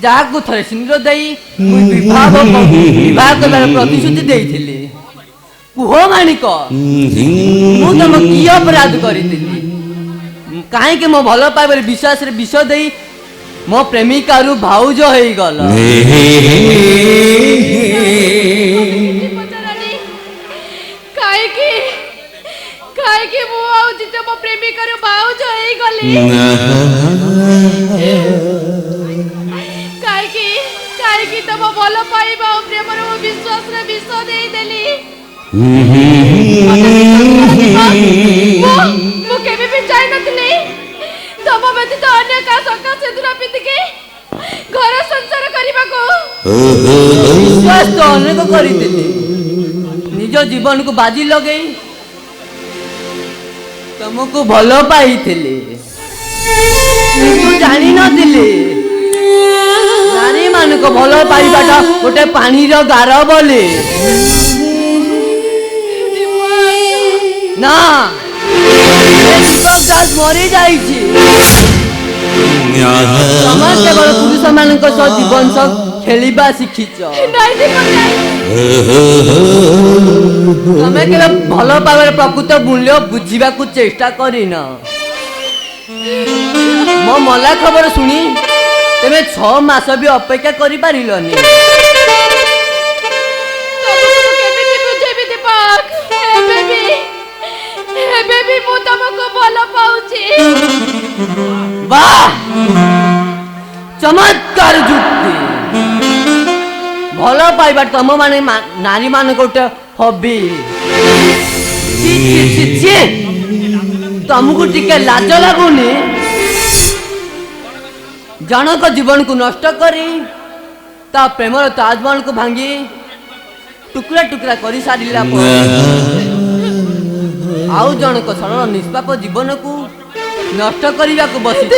ଯାହାକୁ ଥରେ ସିନ୍ଦୁର ଦେଇ ମୁଁ ବିବାହ କରିବାର ପ୍ରତିଶ୍ରୁତି ଦେଇଥିଲି କୁହ ମାଣିକ ମୁଁ ତମ କି ଅପରାଧ କରିଥିଲି କାହିଁକି ମୋ ଭଲ ପାଇବାର ବିଶ୍ୱାସରେ ବିଷ ଦେଇ ମୋ ପ୍ରେମିକାରୁ ଭାଉଜ ହେଇଗଲ କାହିଁକି ମୁଁ ଆଉ ଜିତେ ମୋ ପ୍ରେମିକାରୁ ଭାଉଜ ହେଇଗଲି କାହିଁକି ତମ ଭଲ ପାଇବା ଓ ପ୍ରେମର ମୋ ବିଶ୍ୱାସରେ ବିଷ ଦେଇଦେଲି ମୁଁ କେବେ ବି ଚାହିଁନଥିଲି ତମ ବ୍ୟତୀତ ଅନ୍ୟ କାହା ସକାଶେ ସିନ୍ଦୁର ପିନ୍ଧିକି ଘର ସଂସାର କରିବାକୁ ବିଶ୍ୱାସ ତ ଅନେକ କରିଥିଲି ନିଜ ଜୀବନକୁ ବାଜି ଲଗେଇ ତମକୁ ଭଲ ପାଇଥିଲି କିନ୍ତୁ ଜାଣିନଥିଲି ନାରୀ ମାନଙ୍କୁ ଭଲ ପାଇବାଟା ଗୋଟେ ପାଣିର ଗାର ବୋଲି ନା ଦୀପକ ଦାସ ମରି ଯାଇଛି ତମେ କେବଳ ପୁରୁଷ ମାନଙ୍କ ସହ ଜୀବନ ସହ ଖେଳିବା ଶିଖିଛ ତମେ କେବେ ଭଲ ପାଇବାର ପ୍ରକୃତ ମୂଲ୍ୟ ବୁଝିବାକୁ ଚେଷ୍ଟା କରିନ ମୋ ମଲା ଖବର ଶୁଣି ତମେ 6 ମାସ ବି ଅପେକ୍ଷା କରିପାରିଲନି ଏବେ ବି ମୁଁ ତମକୁ ଭଲ ପାଉଛି ବାଃ ଚମତ୍କାର ଯୁକ୍ତି ଭଲ ପାଇବା ତମ ମାନେ ନାରୀ ମାନଙ୍କ ଗୋଟେ ହବି ତମକୁ ଟିକେ ଲାଜ ଲାଗୁନି ଜଣଙ୍କ ଜୀବନକୁ ନଷ୍ଟ କରି ତା ପ୍ରେମର ତାଜମହଲକୁ ଭାଙ୍ଗି ଟୁକୁରା ଟୁକୁରା କରି ସାରିଲା ପରେ ଆଉ ଜଣଙ୍କ ସରଳ ନିଷ୍ପାପ ଜୀବନକୁ ନଷ୍ଟ କରିବାକୁ ବସିଛ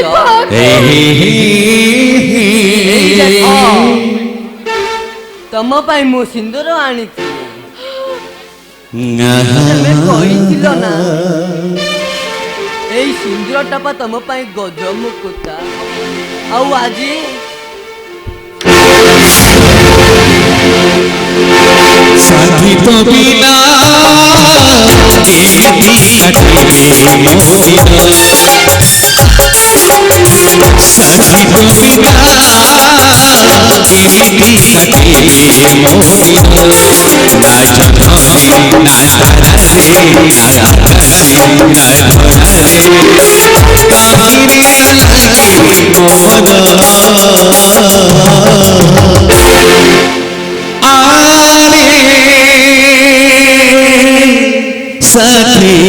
ତମ ପାଇଁ ମୁଁ ସିନ୍ଦୁର ଆଣିଛି ତମେ କହିଥିଲ ନା ଏଇ ସିନ୍ଦୁର ଟପା ତମ ପାଇଁ ଗଜମୁକୁତା ଆଉ ଆଜି साथी तो बिना साथी तो बिना साथी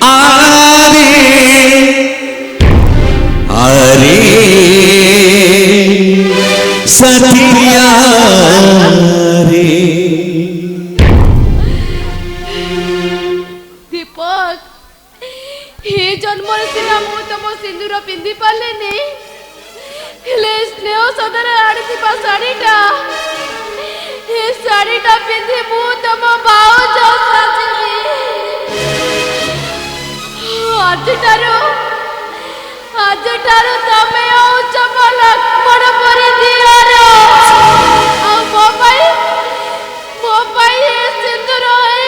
आरे आरे साथिया रे दीपक हे जन्म सिना मु तम सिंदूर पिंधि पालेनी हेले स्नेह सदर आड़िथिबा साड़ीटा हे साड़ीटा पिंधि मु तम भाउज साजिबी आजटारो तमे औच मो लक्ष्मण परि दियारो आ मो पाई हे सिंदूर हे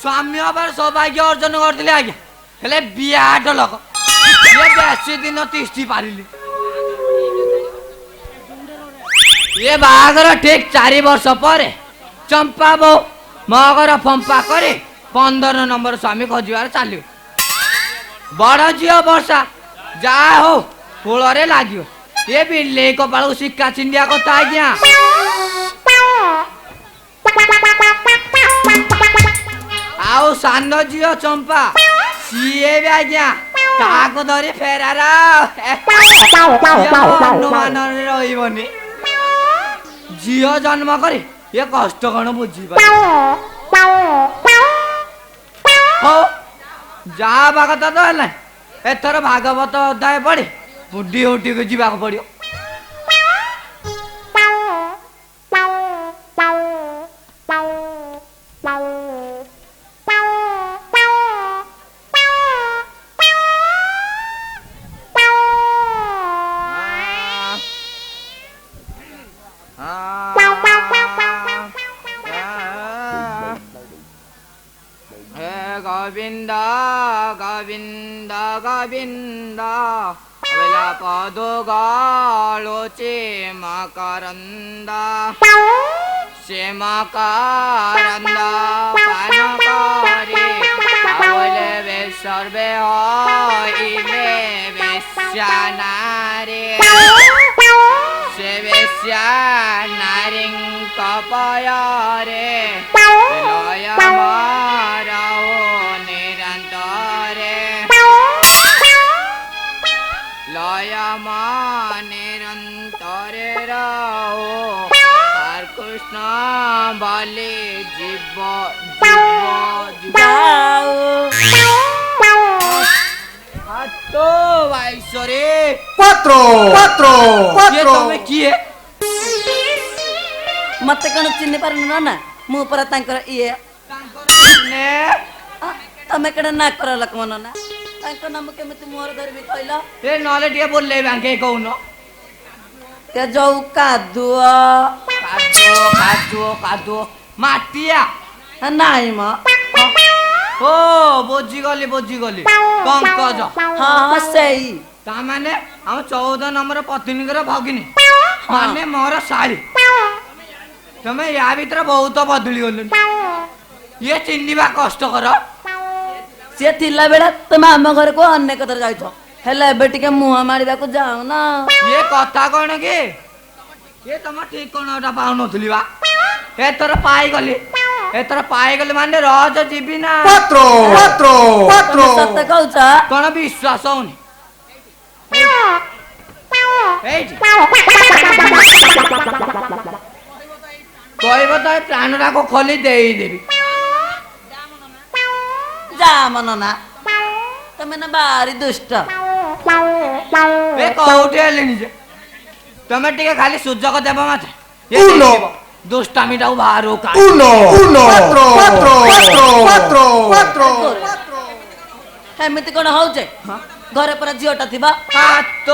स्वामी हबार सौभाग्य अर्जन करथिले आज्ञा हेले बियाट लोक ये बेसी दिन तिष्ठी पारिले ये बागर ठीक 4 वर्ष पर चंपा बो मगर फंपा करे 15 नंबर स्वामी खोजिबार चालियो बड़ झियो वर्षा जा हो कोଳରେ लागियो ये बिल्ले कपाळ सिक्का चिंडिया कथा आज्ञा आओ सान झियो चंपा सीए भी आज्ञा काको धरी फेरार अनुमान रही झियो जन्म करे ये कष्ट कौन बुझी जा कथा तो है एथर भागवत अध्याय पढ़े बुढ़ी उठी को जीवा पड़ो गोविंद गोविंद गोविंद वेला पदो गालोचे मकरंद श्यामकारंद पानकारी आवले वे सर्वे होइले वेश्यानारे से वेश्यानारिं कपयारे लय माराओ निरंतरे लय मा निरंतरे रहो हर कृष्ण बलि जीव तो भाईसरे पत्रो पत्रो ये तमे किए मत कण चिन्ह पारनु ना मु पर तांकर इए ने तमे कण ना कर लकमन ना तांकर नाम केमिति मोर धरबी कहला ए नले टिके बोलले बांके कहूनो के जौ कादुआ कादो माटिया नाई म ओ बोझी गली पंकज हां सही ता माने हम 14 नंबर पत्नीकर भगिनी माने मोर साड़ी तमे या भीतर बहुत बदली गलु ये चिन्हिबा कष्ट कर से थिला बेला तमे हम घर को अन्य कतर जाइछो हेले एबे टिके मुहा मारिबा को जाऊ ना ये कथा कोन के ये तम ठीक कोनटा पाउनथली बा ଏଥର ପାଇଗଲି ଏଥର ପାଇଗଲି ମାନେ ରଜ ଯିବି ନା ତମେ ସତ କହୁଛ? କଣ ବିଶ୍ୱାସ ହଉନି ଏଇଠି କହିବ ତ ଏ ପ୍ରାଣଟାକୁ ଖୋଲି ଦେଇଦେବି। ଯା ମନ ନା ତମେ ନା ଭାରି ଦୁଷ୍ଟ। ଏ କୋଉଠି ହେଲିଣି ଯେ ତମେ ଟିକେ ଖାଲି ସୁଯୋଗ ଦେବ ମତେ ଦୁଷ୍ଟାମିଟାକୁ ବାହାରୁ ଏମିତି କଣ ହଉଛେ? ଘରେ ପରା ଝିଅଟା ଥିବା। ହାତ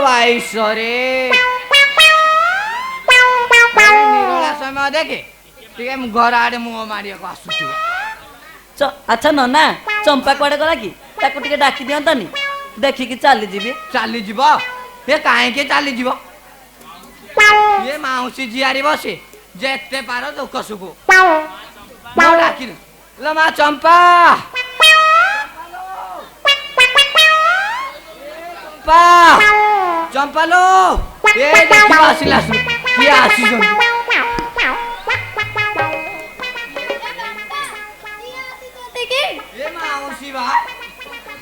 ବାଇଶରେ ସମୟ ଦେଖେ ଟିକେ ଘର ଆଡେ ମୁହଁ ମାରିବାକୁ ଆସୁଥିବ। ଆଚ୍ଛା ନନା ଚମ୍ପା କୁଆଡେ ଗଲା କି? ତାକୁ ଟିକେ ଡାକି ଦିଅନ୍ତାନି ଦେଖିକି ଚାଲିଯିବି। ଚାଲିଯିବ ଏ କାହିଁକି ଚାଲିଯିବ? ଇଏ ମାଉସୀ ଝିଆରୀ ବସେ ଯେତେ ପାର ଦୁଃଖ ସୁଖ ମୁଁ ଡାକିଲି ଲୋ ମା ଚମ୍ପା ଚମ୍ପା ଲୋ ଏ ଦେଖିବ ଆସିଲା କିଏ ଆସିଛନ୍ତି? ଏ ମାଉସୀ ବା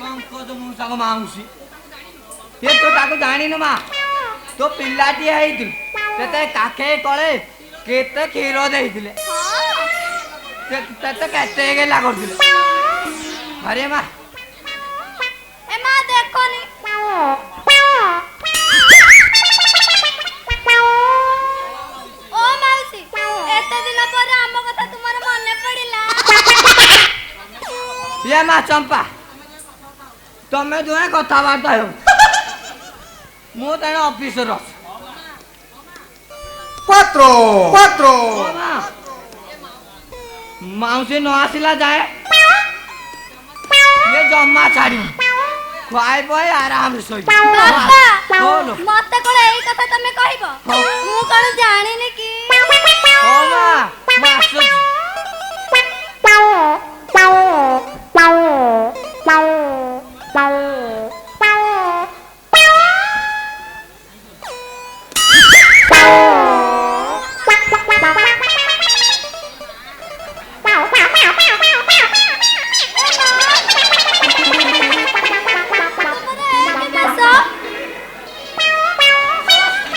ପଙ୍କଜ ମଉସାଙ୍କ ମାଉସୀ ଏ ତୁ ତାକୁ ଜାଣିନୁ ମା ତୋ ପିଲାଟିଏ ହେଇଥିଲୁ ସେତେ କାଖେଇ କଳେ କେତେ କ୍ଷୀର ଦେଇଥିଲେ ତତେ କେତେ ଗେଲା କରିଥିଲେ। ଆରେ ମା ଏ ମା ଦେଖନି ଓ ମାଉସୀ ଏତେ ଦିନ ପରେ ଆମ କଥା ତୁମର ମନେ ପଡିଲା। ଏ ମା ଚମ୍ପା ତମେ ଦୁହେଁ କଥାବାର୍ତ୍ତା ହେଉ ମୁଁ ତେଣେ ଅଫିସର ଅଛି। ମାଉସୀ ନ ଆସିଲା ଯାଏ ଇଏ ଜମା ଛାଡ଼ିବି ଖୁଆଇ ପଇ ଆରାମରେ ଶୋଇବି। ମତେ କଣ ଏଇ କଥା ତମେ କହିବ? ମୁଁ କଣ ଜାଣିନି କି? ହଉ ମା ମୁଁ ଆସୁଛି।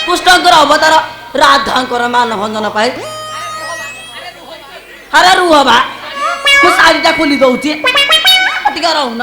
କୃଷ୍ଣଙ୍କର ଅବତାର ରାଧାଙ୍କର ମାନ ଭଞ୍ଜନ ପାଇଁ ଆରେ ରୁହ ବା ମୁଁ ଶାଢ଼ୀଟା ଖୋଲି ଦଉଛି ଟିକେ ରହୁନ।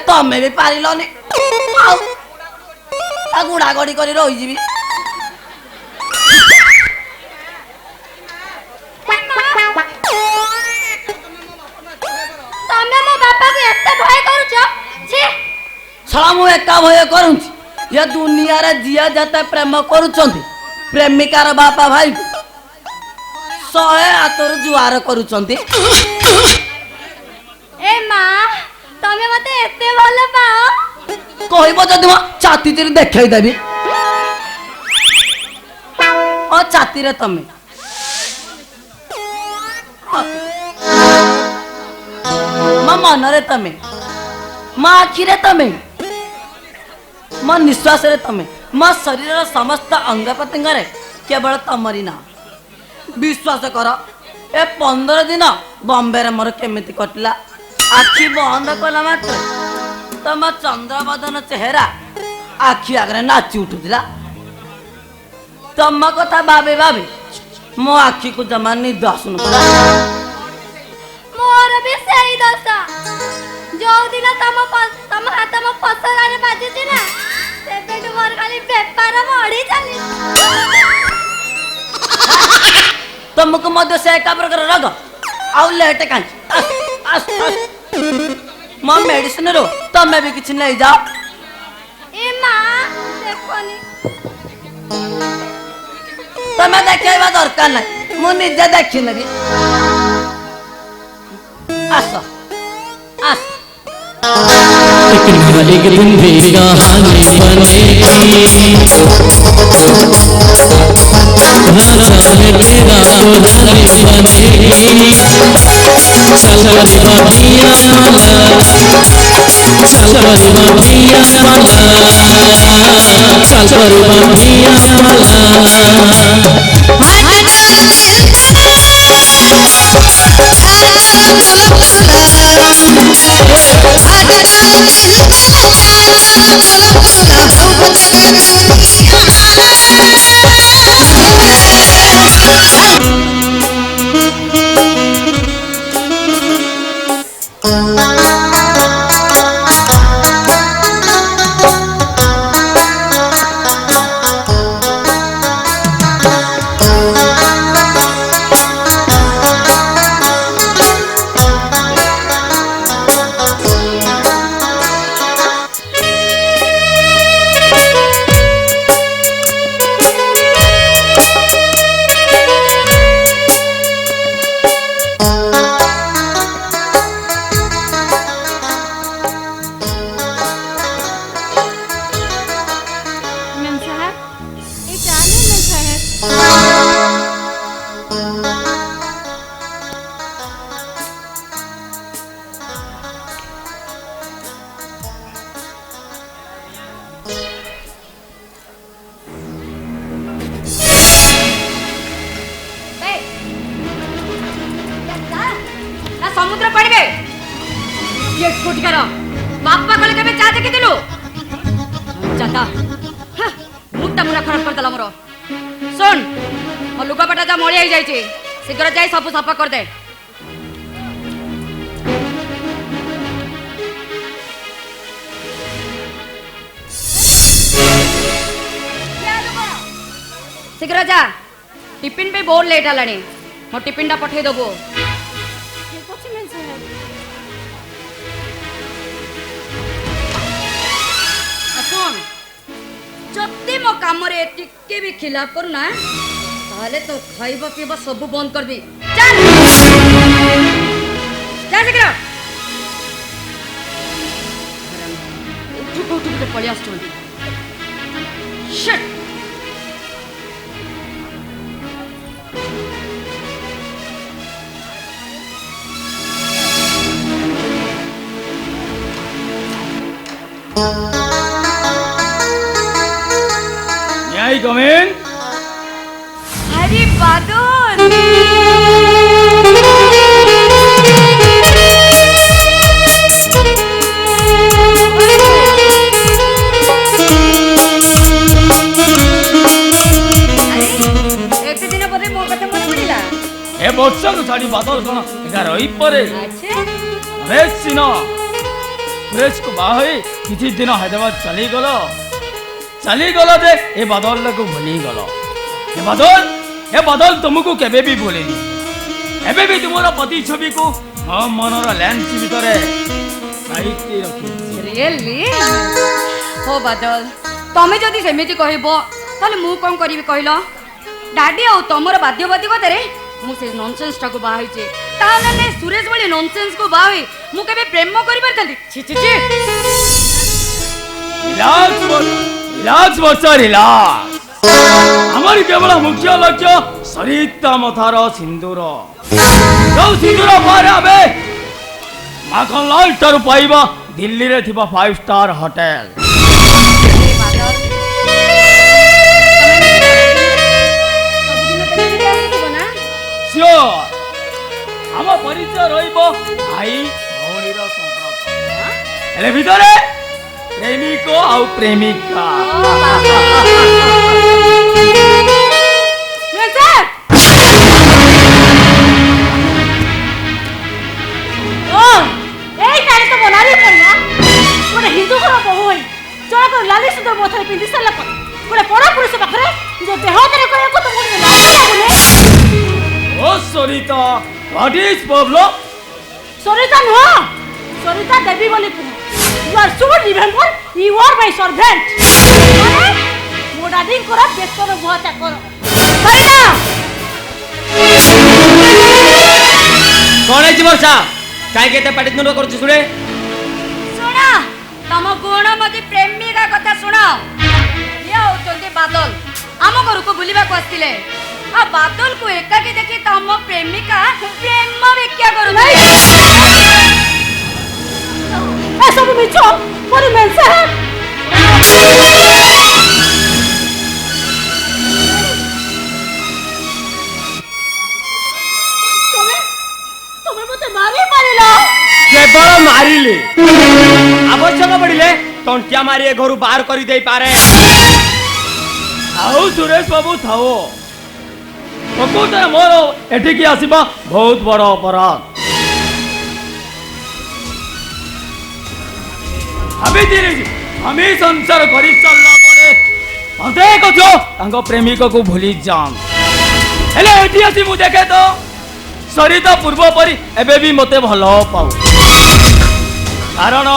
ତମେ ବି ପାରିଲନି ଆଉ ଗୁଡା ଗଡି କରି ରହିଯିବି। ତମେ ମୋ ବାପାକୁ ଏତେ ଭୟ କରୁଛ? ଛଡ଼ା ମୁଁ ଏକା ଭୟ କରୁଛି ଏ ଦୁନିଆରେ ଯିଏ ଯେତେ ପ୍ରେମ କରୁଛନ୍ତି ପ୍ରେମିକାର ବାପା ଭାଇ 100 ହାତରୁ ଜୁଆର କରୁଛନ୍ତି। ଏ ମା ତମେ ମତେ ଏତେ ଭଲ ପାଅ? କହିବ ଯଦି ମୋ ଛାତି ଚିରି ଦେଖେଇ ଦେବି। ଓ ଛାତିରେ ତମେ ମୋ ମନରେ ତମେ मो आखिरे तमे मो निश्वास रे तमे मो शरीर समस्त अंग प्रत्यंग केवल तमरी ना विश्वास कर ए 15 दिन बॉम्बे रे मोर केमिति कटला आखि बंद कला मात्र तम चंद्रबदन चेहरा आखि आगरे नाची उठुला तम कथा भावे भावे मो आखि को जमा निद आसुन मोर भी सही दशा जो दिन तम हाथ मो पसरारे बाजी ना तेबे मोर खाली बेपार बढी चली तुमको मध्य से एका प्रकार रोग आउ लेट कांच मो मेडिसिन रो तमे भी किछ नहीं जाओ ए मां देखोनी तमे देखेबा दरकार नहीं मु निजे देखि नबी आस आस एक दिन भी कहानी बनेगी राजा ने तेरा दुल्हन बनेगी चल रे बाबिया माला चल रे बाबिया माला चल रे बाबिया समुद्र पड़े ये स्कूटी करो बापा कल के चा देखी दिलु जाता मुट्टा मुरा खराब कर दला मोर सुन मो लुगा पटा जा मळी आई जाईची शीघ्र जाई सब सफा कर दे शीघ्र जा टिफिन पे बहुत लेट हलानी मो टिफिन टा पठे दबो जति मो काम रे टिके भी खिलाफ करू ना ताले तो खाइबा पीबा सब बंद कर दी चल जा शीघ्र उठ के पड़ी आस शिट I come in? अरे बादल एक दिन ପରେ ମୋ କଥା ମନେ ପଡ଼ିଲା ଏ ବର୍ଷକୁ ଛାଡ଼ି ବାଦଲ କଣ ଏକା ରହିପାରେ ସିନା ସୁରେଶକୁ ବାହା ହୋଇ କିଛି ଦିନ ହାଇଦ୍ରାବାଦ ଚାଲିଗଲ ଯେ ଏ ବାଦଲକୁ ଭୁଲିଗଲ ଏ ବାଦଲ ତୁମକୁ କେବେ ବି ଭୁଲେନି ଏବେ ବି ତୁମର ପତି ଛବିକୁ ମୋ ମନର ଲେନ୍ସ ଭିତରେ ସାଇତି ରଖିଛି ରିଏଲି हो बादल तमे जदि सेमिति कहबो ताले मु कोन करिवि कहलो डाडी आ तमर बाध्यवादी कतरे मु से नॉनसेंस टाको बाहाई छे ताले ने सुरेश बळी नॉनसेंस को बाहाई मु केबे प्रेम करि परथली छी छी छी रिलैक्स बच्चा रिलैक्स हमारी केवल मुख्य लक्ष्य सरिता मथार सिंदूर जो सिंदूर पारे आबे माखन लाल ठारू पाइबा दिल्ली रे थिबा 5 स्टार होटल। ए बादल सबदिन तेरे आसीबो ना श्योर हम परिचय रहिबो भाई भौणीर संपर्क हेले भितरे प्रेमिक आउ प्रेमिका लाली सुंदर मोथरे पिंदी सला पर गोटे बड़ा पुरुष पाखरे जो देह करे करे को तुम लागे ओ Sarita what is problem Sarita no Sarita Devi बोली तू you are so remember you are my servant माने मो दादी कोरा बेकर बुआ चाकर सरिता कोन है वर्षा काई केते पाटी नुड करछ सुने सुना तम गुणमती प्रेमिका कथा सुन ये होचंदी बादल आम घर को बुलिबा को आस्तिले आ बादल को एकाकी देखि तम प्रेमिका प्रेम व्याख्या करू ए सब मिछो मोरी मेंसे तमे मते मारी पारिलो केवल मारिले आवश्यक पड़िले तंटिया मारी घर बाहर कर दे पारे आउ सुरेश बाबू थाओ प्रकृतर मोर एठिकी आसीबा बहुत बड़ अपराध हमें संसार करी चलला परे मते कथो तांको प्रेमिक को भूली जाम हेले एठी आसी मु देखे तो सरिता पूर्व परी एबे भी मते भलो पाऊ कारण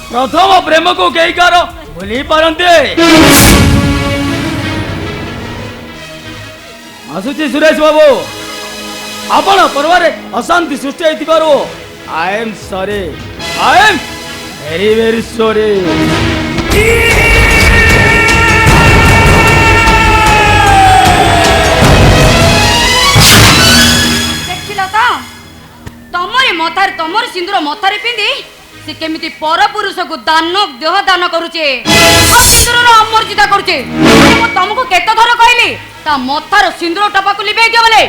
प्रथम प्रेम को कई कार भूली पारते आसुची सुरेश बाबू आपण परिवार अशांति सृष्टि होइतिबारु I am sorry I am very very sorry देखिला ता तमरे मथार तमर सिंदूर मथारे पिंदी से केमिति पर पुरुष को दान देह दान करूचे सिंदूर अमर्जिता करूचे मो तुमको केते थर कहली ता मथार सिंदूर टपा को लिबे दियो बोले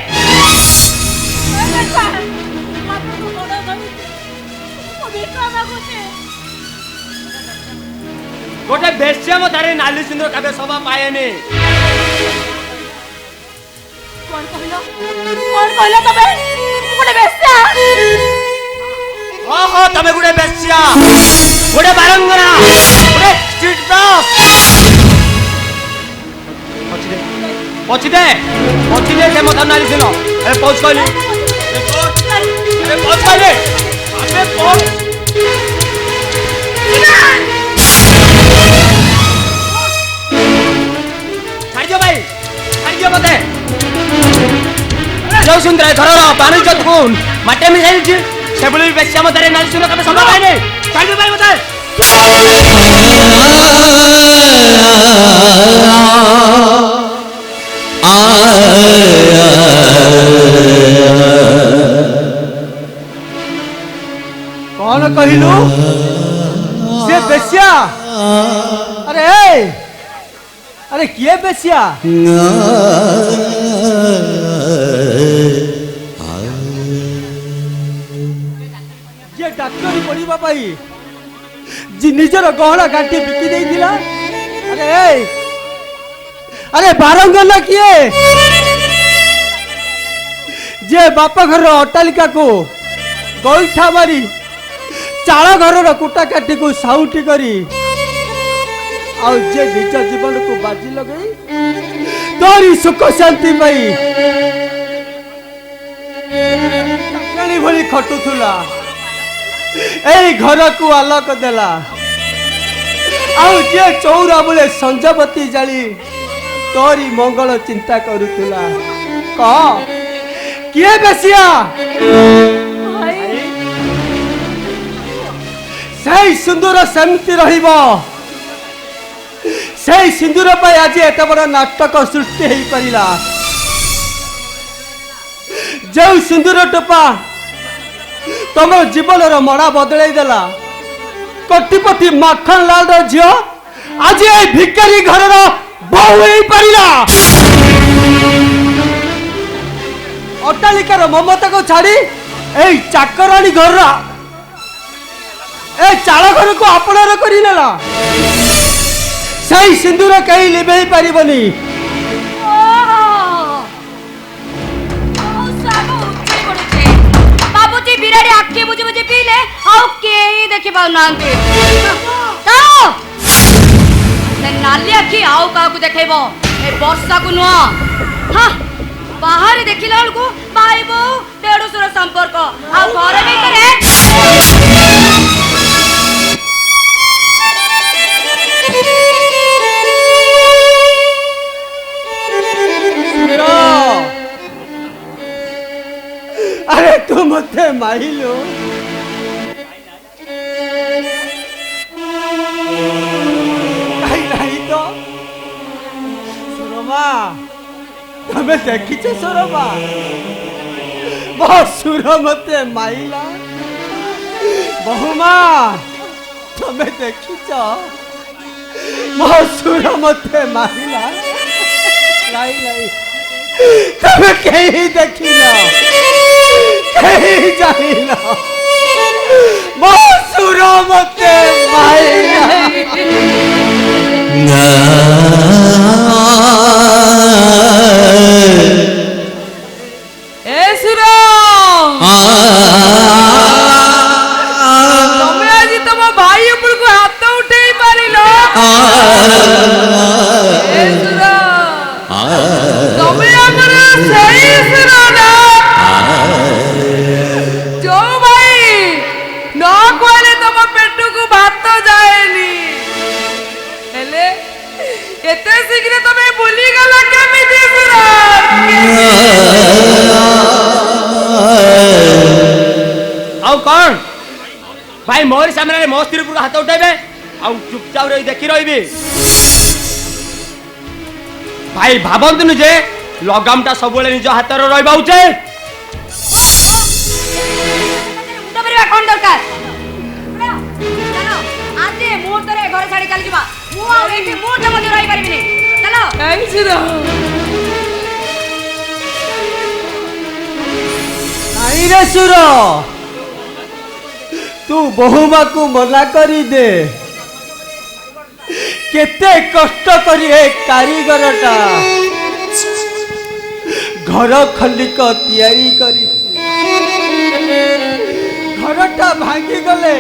गोटे बेश्या मथारे नाली सिंदूर काबे सभा पाएने कौन कहलो तबे गोटे बेश्या ओहो तमे गुडे बेस्या गुडे बारंगना गुडे स्ट्रीट डॉग पछिदे से मथा नाली सिनो अरे पहुंच कहली अरे पहुंच कहली अबे पहुंच छाड़ियो भाई छाड़ियो मते जो सुंदर घर पानी जत कोन माटे में जाई छी सेबुली बेस्या मथारे नाली सिनो कबे संभव है नहीं छाड़ियो भाई मते कौन कहलु से बेस्या अरे अरे किए बेस्या ये डाक्टरी पढ़िबा पाई जी निजर गहना गांठी बिकी देइथिला अरे अरे बारंगना किए जे बापा घर अट्टालिका को गईठा मारी चाल घर कुटा काटी को साउटी करी आउ जे निज जीवन को बाजी लगई तोरी सुख शांति पाई काकणी भली खटुथुला एई घर को आलोक देला आउ जे चौरा बोले संजबती जाली तोरी मंगल चिंता करुथुला कह किए बेसिया सही सिंदूर सेमती रहिबो सही सिंदूर पर आज एत बड़ नाटक सृष्टि हो पारा जो सिंदूर टोपा तुम जीवन मड़ा बदल देला कोटिपति माखन लाल झील आज ए भिकारी घर बहु हो पारा अट्टालिकार ममता को छाड़ी ए चाकराणी घर ए चाल घर को आपणार करनेला सही सिंदूर कहीं लिभे पारिबनी बाबूजी बिराड़ी आके बुझे बुझे पीले आउ केही देखि पाउ नांती ताओ से नाली आखी आउ का को देखेबो ए वर्षा को नुआ हां बाहर देखिला को भाई बो देडुसुर संपर्क आ घर भीतर अरे तू मते माइलो कहीं नहीं तो सुरमा तमें देखी सुरमा बहुत सुर मते माइला बहुमा तमें देखी बहुत सुर मते माइला लाई लाई तमें कहीं देखी कहीं जाइला बहुत सुर मते माइला ए सुरो तमे आज तम भाई ऊपर को हाथ उठे पारिलो ए सुरो तमे हमर सही सुरो ना जो भाई न कोले तम पेटू को भात जाएनी हेले एते शीघ्र तमे भूली गला केमिति सुरो आउ कौन भाई मोर सामने मो स्त्री ऊपर हाथ उठाइबे आउ चुपचाप रही देखी रही भाई भावतु जे लगामटा सब निज हाथ रहा उचित कौन दरकार आज मुहूर्त घर छाड़ी चली जा मुहूर्त मध्य रही पारि चलो नहीं रे सुर तू बहुमा को मना करी दे केते कष्ट करी ए कारीगरटा घर खंडिक तैयारी करी घरटा भांगी गले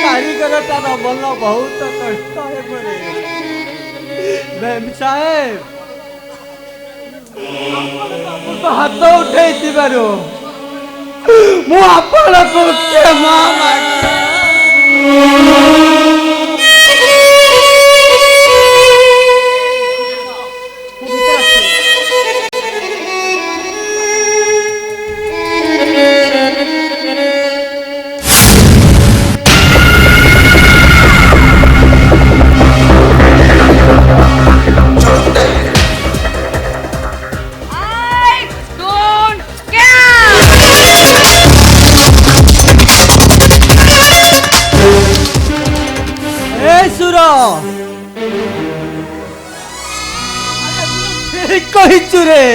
कारीगरटार मन बहुत कष्ट है पड़े मैम साहेब हाथ उठे दिबारो मु आपण को क्षमा मांगता कहीचुरे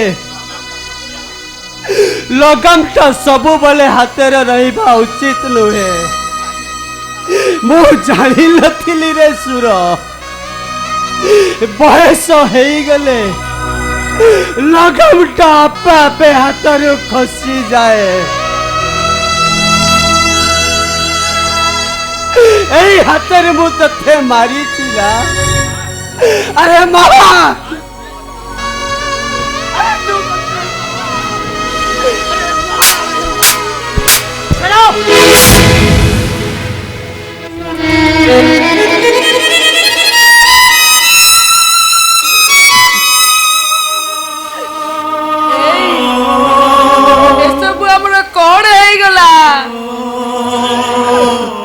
लगामटा सब बेले हाथ रहा उचित नुहे मु जानी नथिली रे सुर बयस हो गले लगामटा आपे आपे हाथ खसी जाए এই হাতের মু তথে মারিছিলা আরে মামা এসব আমরা কোন হয়ে গলা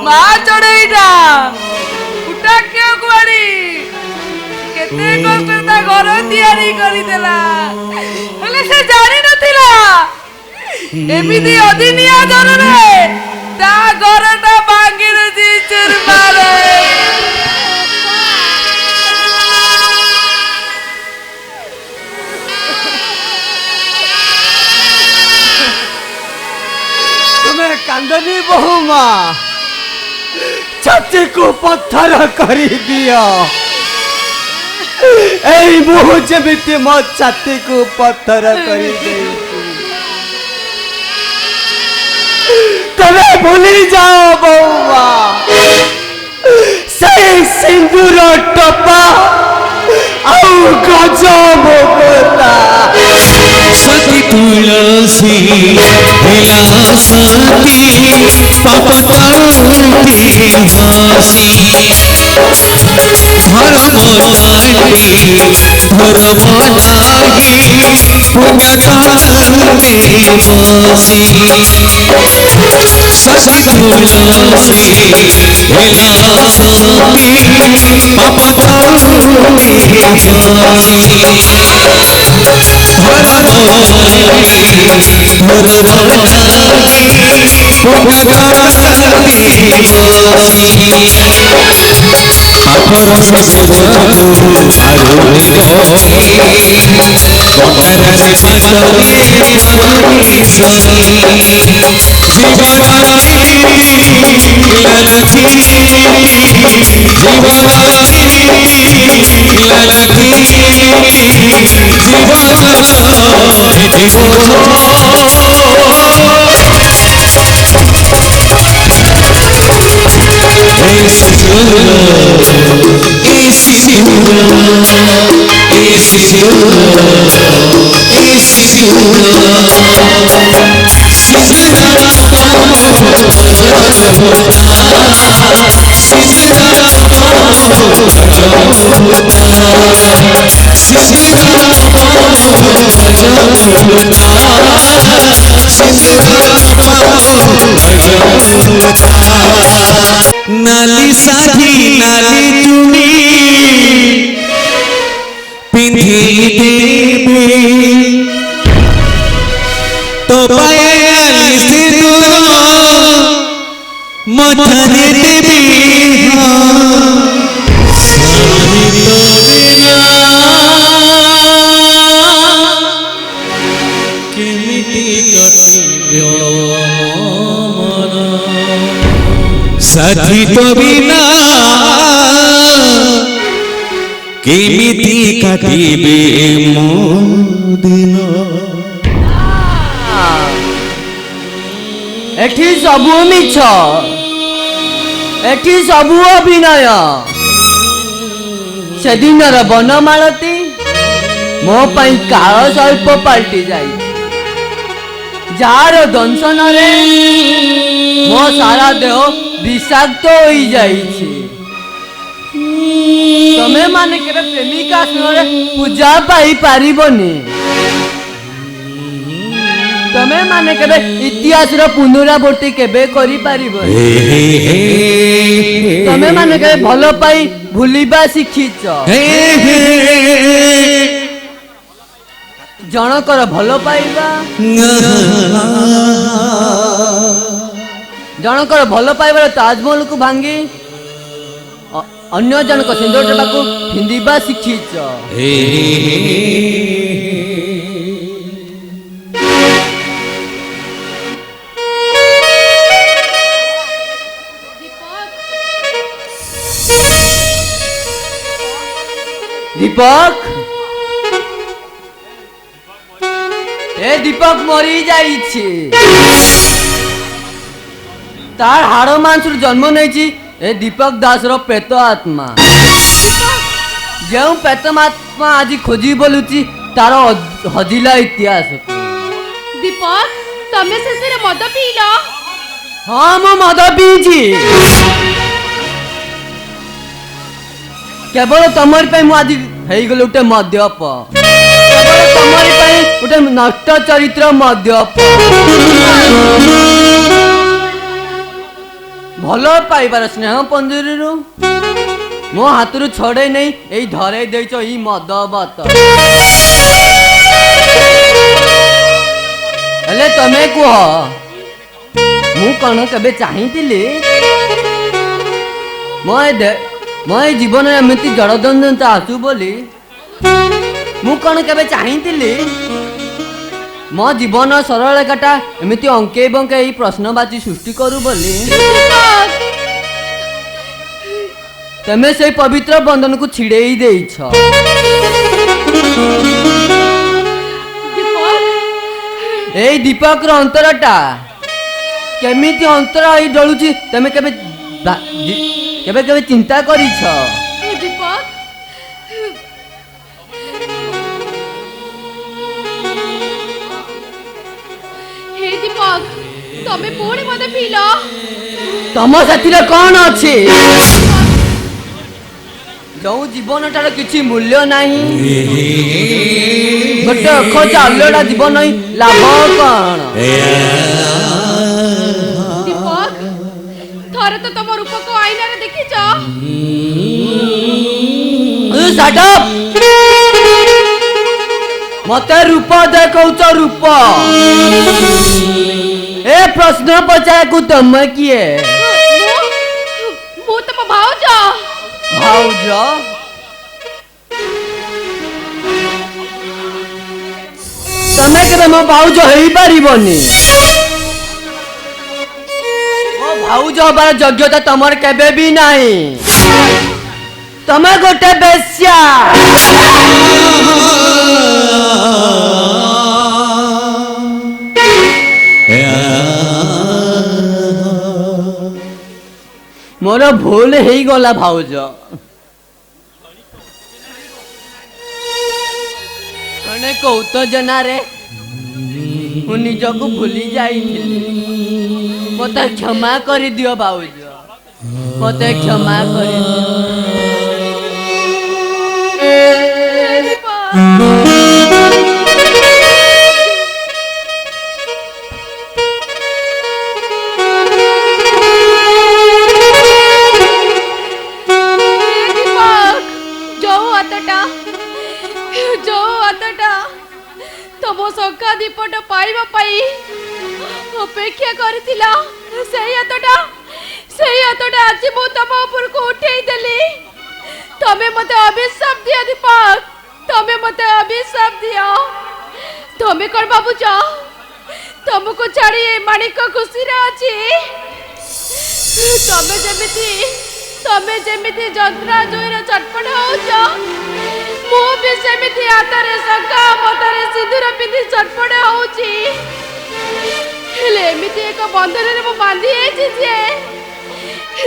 মা চড়াইটা উটা কেউ কুয়াড়ি কেতে কষ্ট তা ঘর তৈরি করি দেলা হলে সে জানি নথিলা এমিতি অদিনিয়া জনরে ତା ଘରଟା ଭାଙ୍ଗି ଦେଇଛି ଚୁରମାରେ। ତୁମେ କାନ୍ଦନି ବୋହୁ ମା, ଛାତିକୁ ପଥର କରିଦିଅ। ଏଇ ମୁଁ ଯେମିତି ମୋ ଛାତିକୁ ପଥର କରିଦେଇଛି, ତମେ ଭୁଲି ଯାଅ ବଉମା। ସେଇ ସିନ୍ଦୁର ଟପା ଆଉ ଗଜ ମୁକୁତା। सती तुलसी हिला सती पाप पाती हसी धर्म ताली धर्म लागी पुण्य काले बसी। सती तुलसी हिला सती पाप पाती हसी नाली साधी नाली चुनी पिंधी देवे तो पायल सिंदूर मथरे देवी साथी तो बिना केमिति काटिबे मो दिन। एठी सबु मिछ, एठी सबु अभिनय। सेदिनर बनमालती मो पई काल सर्प पाल्टी जाई। जार दंशन रे मो सारा देह विषाक्त हो जाइछि। तमे माने केबे प्रेमिका सुनरे पूजा पाई पारिबनी। तमे माने केबे इतिहास रो पुनरावृत्ति केबे करि पारिबनी। तमे माने केबे भलो पाई भूलिबा शिखिछ। जनकर भलो पाइबा जनकर भलो पाइबार ताजमहल को भांगी अन्य जनक सिंदूर टेपा को हिंदीबा शिखिछ। दीपक ए दीपक मरी जाइछि। तार हाड़ मांस जन्म नहीं ए दीपक दास रो प्रेत आत्मा। जो प्रेतमात्मा आज खोजी बोलुची तार हजिला इतिहास। दीपक तमे शेषे मद पील? हाँ मु मद पीछि। केवल तमर पे मु आज हेई गलो उटे मद्यप। केवल तमर पे उटे नष्ट चरित्र मद्यप। भल पाइबार स्नेह पंजरी मो हाथ रू छड़े नहीं एई धरे देइछ ई मद बत। हेले तमे कुह ମୁଁ କ'ଣ କେବେ ଚାହିଁଥିଲି ମୋ ଏ ଜୀବନରେ ଏମିତି ଜଳଦଣ୍ଡତା ଆସୁ ବୋଲି? ମୁଁ କ'ଣ କେବେ ଚାହିଁଥିଲି ମୋ ଜୀବନ ସରଳରେଖାଟା ଏମିତି ଅଙ୍କେଇ ବଙ୍କେଇ ପ୍ରଶ୍ନବାଚୀ ସୃଷ୍ଟି କରୁ ବୋଲି? ତମେ ସେଇ ପବିତ୍ର ବନ୍ଧନକୁ ଛିଡ଼େଇ ଦେଇଛ। ଏଇ ଦୀପକର ଅନ୍ତରଟା କେମିତି ଅନ୍ତର ହେଇ ଜଳୁଛି ତମେ କେବେ କେବେ କେବେ ଚିନ୍ତା କରିଛ? ଦୀପକ ହେ ଦୀପକ ତମେ ପୁଣି ମତେ ପିଇଲ। ତମ ସେଥିରେ କ'ଣ ଅଛି? ଯୋଉ ଜୀବନଟାର କିଛି ମୂଲ୍ୟ ନାହିଁ, ଗୋଟେ ଅଖୋଜ ଆଲୋଡ଼ା ଜୀବନ ହିଁ ଲାଭ କ'ଣ? ଦୀପକ ଥରେ ତ ତମ ରୂପକୁ ଆଇନାରେ ଦେଖିଛ। Shut up! ମତେ ରୂପ ଦେଖଉଛ ରୂପ? ଏ ପ୍ରଶ୍ନ ପଚାରକୁ ତମେ କିଏ? ମୁଁ ତମ ଭାଉଜ। ଭାଉଜ? ତମେ କେବେ ମୋ ଭାଉଜ ହେଇପାରିବନି। ମୋ ଭାଉଜ ହବାର ଯୋଗ୍ୟତା ତମର କେବେ ବି ନାହିଁ। ତମେ ଗୋଟେ ବେଶ୍ୟା। ମୋର ଭୁଲ ହେଇଗଲା ଭାଉଜ। ଅନେକ ଉତ୍ତେଜନାରେ ମୁଁ ନିଜକୁ ଭୁଲି ଯାଇଥିଲି। ମତେ କ୍ଷମା କରିଦିଅ ଭାଉଜ, ମତେ କ୍ଷମା କରିଦିଅ। ତମ ଶଙ୍ଖା ଦୀପଟା ପାଇବା ପାଇଁ ଅପେକ୍ଷା କରିଥିଲା, ସେଇ ହାତଟା ଆଜି ମୁଁ ତମ ଉପରକୁ ଉଠେଇ ଦେଲି। ତମେ ମତେ ଅଭିଶାପ ଦିଅ ଦୀପକ, ତମେ ମତେ ଅଭିଶାପ ଦିଅ। ତମେ କ'ଣ ଭାବୁଛ ତମକୁ ଛାଡ଼ି ଏ ମାଣିକ ଖୁସିରେ ଅଛି? ତମେ ଯେମିତି ଯନ୍ତ୍ରା ଜୋଇର ଛଟପଟ ହଉଛ, ମୁଁ ବି ସେମିତି ହାତରେ ଶଙ୍ଖା ମଥାରେ ସିନ୍ଦୁର ପିନ୍ଧି ଛଟପଟ ହଉଛି। ହେଲେ ଏମିତି ଏକ ବନ୍ଧନରେ ମୁଁ ବାନ୍ଧି ହେଇଛି ଯେ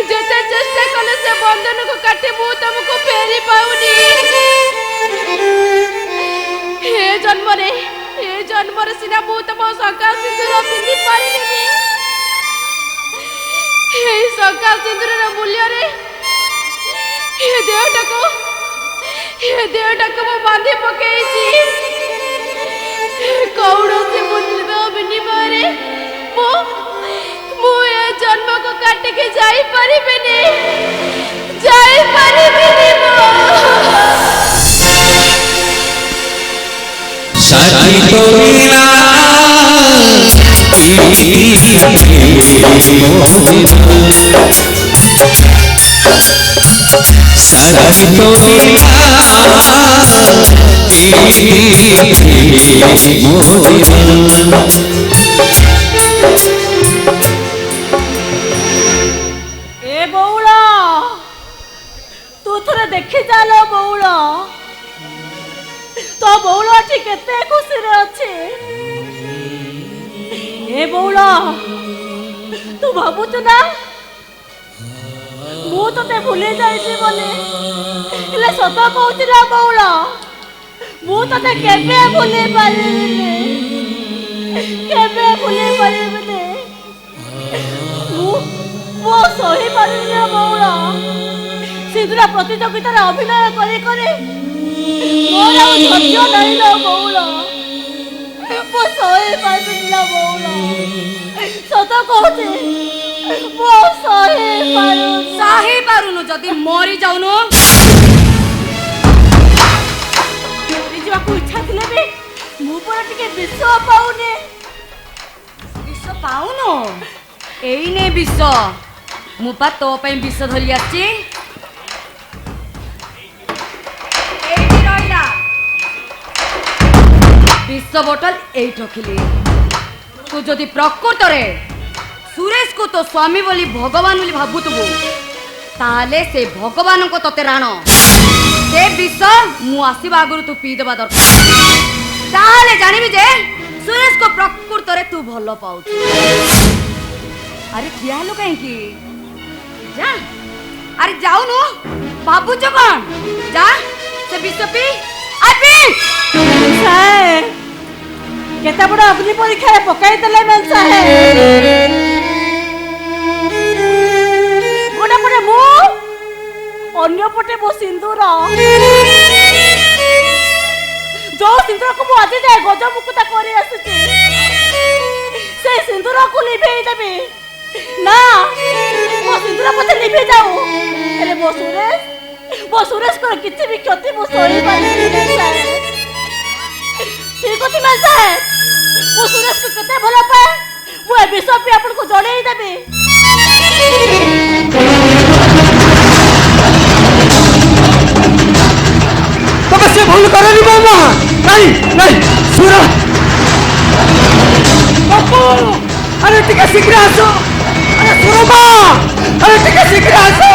ଯେତେ ଚେଷ୍ଟା କଲେ ସେ ବନ୍ଧନକୁ କାଟି ମୁଁ ତମକୁ ଫେରି ପାଉନି। ଏ ଜନ୍ମରେ ସିନା ମୁଁ ତମ ଶଙ୍ଖା ସିନ୍ଦୁର ପିନ୍ଧି ପାରିଲିନି। এই শঙ্কা সিন্দুরের মূল্যরে এ দেহটাকে ମୁଁ ବାନ୍ଧି ପକେଇଛି। କୌଣସି ମୂଲ୍ୟ ବିନିମୟରେ ମୁଁ ଏ ଜନ୍ମକୁ କାଟିକି ଯାଇପାରିବିନି। সাথী তো বিনা সাথী তো ଏ ବଉଳ ତୁ ଥରେ ଦେଖି ଚାଲ ବଉଳ, ତୋ ବଉଳ ଅଛି କେତେ ଖୁସିରେ ଅଛି। ଏ ବଉଳ ତୁ ଭାବୁଛୁ ନା ମୁଁ ତତେ ଭୁଲି ଯାଇଛି ବୋଲି? ହେଲେ ସତ କହୁଛି ନା ବଉଳ, ମୁଁ ତତେ କେବେ ଭୁଲି ପାରିବିନି, କେବେ ଭୁଲି ପାରିବିନି। ମୁଁ ସହିପାରିବିନି ବଉଳ। ସିନ୍ଦୁର ପ୍ରତିଯୋଗିତାରେ ଅଭିନୟ କରି କରି ମୋର ଆଉ ଧୈର୍ଯ୍ୟ ନାହିଁ ନା ବଉଳ। ମୁଁ ସହିପାରିବିନି ନା ବଉଳ, ସତ କହୁଛି ମୁଁ ସହିପାରୁନୁ। ଯଦି ମରି ଯାଉନୁ, ମରିଯିବାକୁ ଇଚ୍ଛା ଥିଲେ ବି ମୁଁ ପୁରା ଟିକେ ବିଷ ପାଉନି। ବିଷ ପାଉନୁ? ଏଇ ନେ ବିଷ ମୁଁ ପା ତୋ ପାଇଁ ବିଷ ଧରି ଆସିଛି ଏଇଠି ରହିଲା ବିଷ ବୋଟଲ ଏଇଠି ରଖିଲି ତୁ ଯଦି ପ୍ରକୃତରେ ସୁରେଶ को तो स्वामी बोली भगवान बोली भाबुतबु ताले से भगवान को तते राण से विष मु आसीबा आगुरु तू पी देबा दरकार ताले जानिबि जे सुरेश को प्रकृत रे तू भलो पाउ अरे किया लो कहीं की जा अरे जाऊ नु बाबू जो कौन जा से विष पी आ पी साहेब केते बड़ अग्नि परीक्षा पकाई देले मेल साहेब गोटे पटे मु अन्य पटे मो सिंदूर जो सिंदूर को मु आज जाए गज मुकुता करी आसुची से सिंदूर को लिभेई देबी ना मो सिंदूर पते लिभे जाऊ हेले मो सुरेश को किछि भी क्षति मो सही पानी ठीक अछि मेल साहेब मो सुरेश को कते भलो पाए मु ए विषय पे आपन को जणेई देबी तबे से भूल करनी मामा नहीं नहीं सुरा बापू अरे टिके शीघ्र आसो अरे सुरमा अरे टिके शीघ्र आसो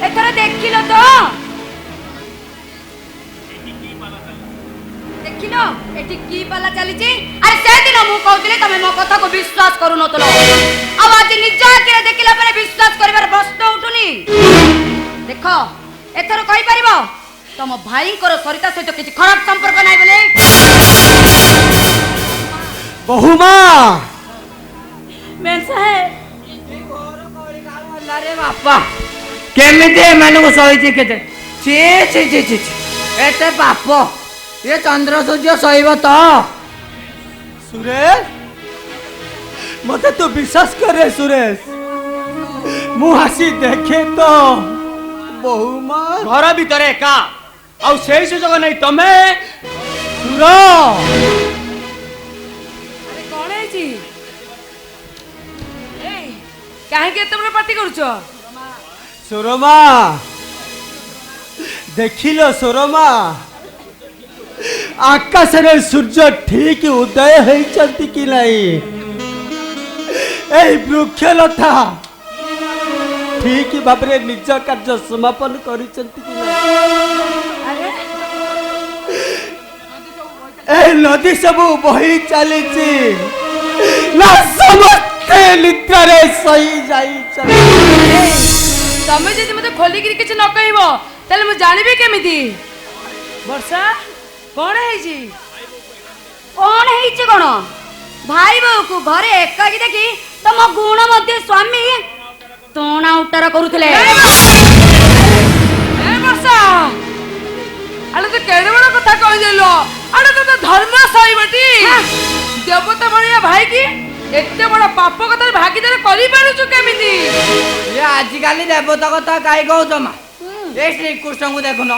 एथरा देखिलो तो देखिलो एठी की पाला चली छी अरे से दिन मु कहउतले तमे मो कथा को विश्वास करू नतलो अब आज निज आखिरे देखिला परे विश्वास करिवार प्रश्न उठुनी देखो एथर कहि परिबो तम भाई को सरिता सहित किछि खराब संपर्क नाही बोले बहुमा मेल साहेब अरे बापा केमिति एମାନଙ୍କୁ ସହିଛି କେତେ ଛି ଛି ଛି ଛି ଏତେ ପାପ ये चंद्र सूर्य सहिब तो सुरेश मते तू विश्वास करे सुरेश मु हसी देखे तो बहुमा घर भितर एका आउ सेई सुजोग नहीं तमे सुरो अरे कौन है जी ए काहे के तुमरे पार्टी करूछो सुरमा देखिलो सुरमा आकाश रे सूर्य ठीक उदय होइचंती कि नहीं एई वृक्षलता ठीक भाबरे निज कार्य समापन करिचंती कि नहीं ए नदी सब बही चलीची ना समस्ते निद्रा रे सही जाई तमे जदि मते खोली कि किछ न कहइबो तले मु जानिबे केमिति वर्षा कौन है जी कौन है कौन भाई बहू को घरे एकाकी देखी तम गुण मध्य स्वामी तोणा उतार करुले वर्षा अरे तो केड़े बड़ा कथा कहि देलो अरे तो धर्म सहीबटी देवता बनिया भाई की एते बड़ा पाप कथा भागीदार करि पारुछु केमिति ये आजिकाली देवता कथा काई कहू जमा ए श्री कृष्ण को देखुनो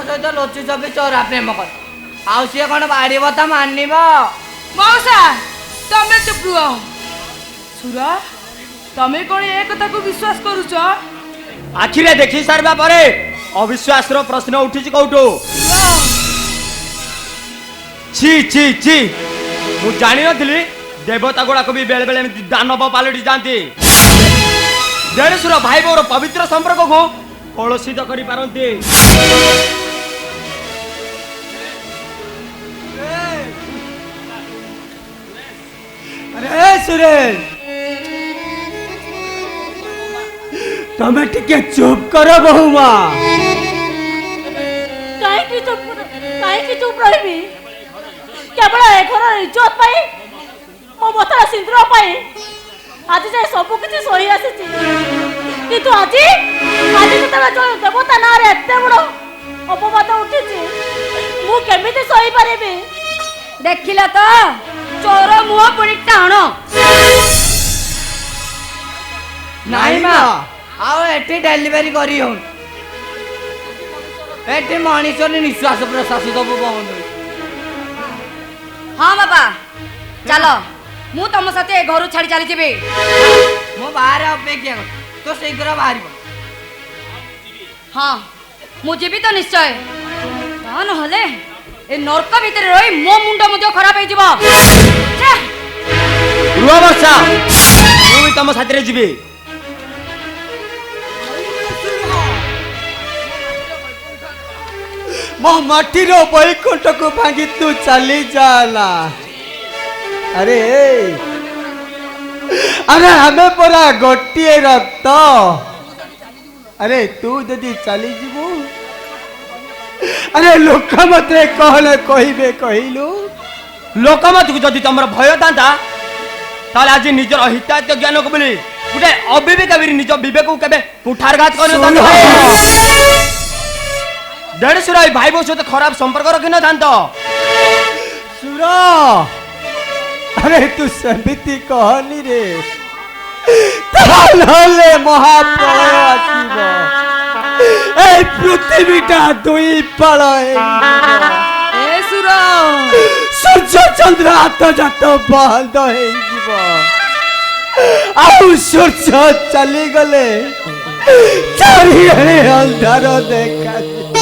सहित लोची चबी चोरा प्रेम कर आउ सी कौन बाड़ी बता मानव मौसा तमे चुप रुह सुरा तमे कौन ए कथा को विश्वास करूछ आखिरे देखि सारबा परे अविश्वास रो प्रश्न उठिछि कौटो छी छी छी मु जानि नथिली देवता गुडा को भी बेले बेले दानव पालटी जानती देरसुर भाई बोर पवित्र संपर्क को कलुषित करि पारंती अरे सुरेश तमे टिके चुप करो बहुमा काहे की चुप रहिबी केवल ए घर इज्जत पाई मो बतरा सिंदूर पाई आज जाए सब किछि सही आसीची किंतु आज जेतबे जो देवता ना रे एते बड़ अपवाद उठिची मु केमिति सही पारिबी देखिला तो चोर मुह पुणी टाण नाई माँ ଆଉ ଏଠି ଡେଲିଭରି କରି ହଉନି ଏଠି ମଣିଷ ନିଶ୍ୱାସ ପ୍ରଶ୍ୱାସ ସବୁ ବନ୍ଦ ହଉଛି। ହଁ ବାପା ଚାଲ ମୁଁ ତମ ସାଥେ ଏ ଘରୁ ଛାଡ଼ି ଚାଲିଯିବି। ମୁଁ ବାହାରେ ଅପେକ୍ଷା କର ତୁ ଶୀଘ୍ର ବାହାରିବ। ହଁ ମୁଁ ଯିବି ତ ନିଶ୍ଚୟ ତା ନହେଲେ ଏ ନର୍କ ଭିତରେ ରହି ମୋ ମୁଣ୍ଡ ମଧ୍ୟ ଖରାପ ହେଇଯିବ। ରୁହ ବର୍ଷା ମୁଁ ବି ତମ ସାଥିରେ ଯିବି। ମୋ ମାଟିର ବୈକୁଣ୍ଠକୁ ଭାଙ୍ଗି ତୁ ଚାଲି ଯାଲା। ଆରେ ଆରେ ଆମେ ପରା ଗୋଟିଏ ରକ୍ତ। ଆରେ ତୁ ଯଦି ଚାଲିଯିବୁ ଆରେ ଲୋକ ମତେ କଣ କହିବେ କହିଲୁ? ଲୋକମତକୁ ଯଦି ତମର ଭୟ ଥାନ୍ତା ତାହେଲେ ଆଜି ନିଜର ହିତାହିତ ଜ୍ଞାନକୁ ବୋଲି ଗୋଟେ ଅବିବେକ ନିଜ ବିବେକକୁ କେବେ କୁଠାରଘାତ କରିନଥାନ୍ତ। ଦେଢ଼ଶୁର ଏଇ ଭାଇ ବୋଉ ସହିତ ଖରାପ ସମ୍ପର୍କ ରଖିନଥାନ୍ତ। ସୁର ଆରେ ତୁ ସେମିତି କହନି ରେ ତାହେଲେ ମହାପ୍ରଳୟ ଆସିବ। এই পৃথিবীটা দুই পাল সূর্য চন্দ্র আতজাত বন্ধ হয়েযিব ଆଉ ସୂର୍ଯ୍ୟ ଚାଲିଗଲେ ଚାରିଆଡ଼େ ଅନ୍ଧାର ଦେଖାଯିବ।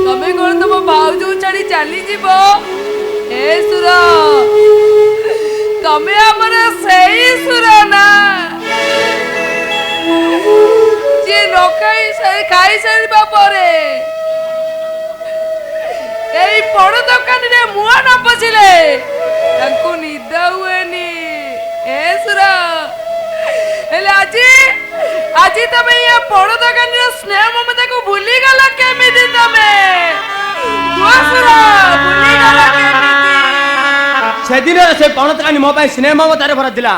ତମେ କଣ ତମ ଭାଉଜ ଛାଡି ଚାଲିଯିବ? ଏ ସୁର ତମେ ଆମର ସେଇ ସୁର ନା ଯିଏ ନ ଖାଇସାରିବା ପରେ ଏଇ ବଡ ଦୋକାନରେ ମୁହଁ ନ ପଶିଲେ ତାଙ୍କୁ ନିଦ ହୁଏନି। ଏ ସୁର ହେଲେ ଆଜି ତମେ ଏ ବଡ ଦୋକାନର ସ୍ନେହ ମମତାକୁ ଭୁଲିଗଲ କେମିତି? ତମେ ସୁର ଭୁଲିଗଲ କେମିତି? ସେଦିନ ସେ ପଣତକାନି ମୋ ପାଇଁ ସ୍ନେହ ମମତାରେ ଭରା ଥିଲା।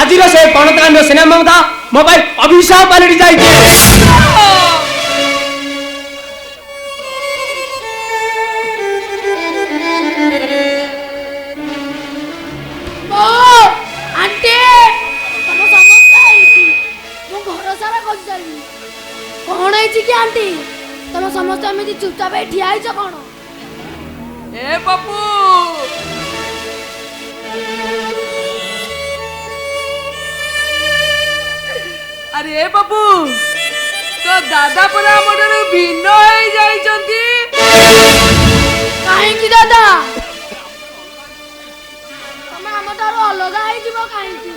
ଆଜିର ସେ ପଣତକାନିର ସ୍ନେହ ମମତା ମୋ ପାଇଁ ଅଭିଶାପ ପାଲଟି ଯାଇଛି। ଆଣ୍ଟି ତମ ସମସ୍ତେ ହେଇଛି ମୁଁ ଘର ସାରା ଖୋଜି ସାରିଲି। କଣ ହେଇଛି କି ଆଣ୍ଟି? ତମେ ସମସ୍ତେ ଏମିତି ଚୁପଚାପ ହେଇ ଠିଆ ହେଇଛ କଣ? ଏ ପପୁ ଆରେ ଏ ପପୁ ତ ଦାଦା ପରା ଆମ ଠାରୁ ଭିନ୍ନ ହେଇଯାଇଛନ୍ତି। କାହିଁକି ଦାଦା? ତମେ ଆମ ଠାରୁ ଅଲଗା ହେଇଯିବ କାହିଁକି?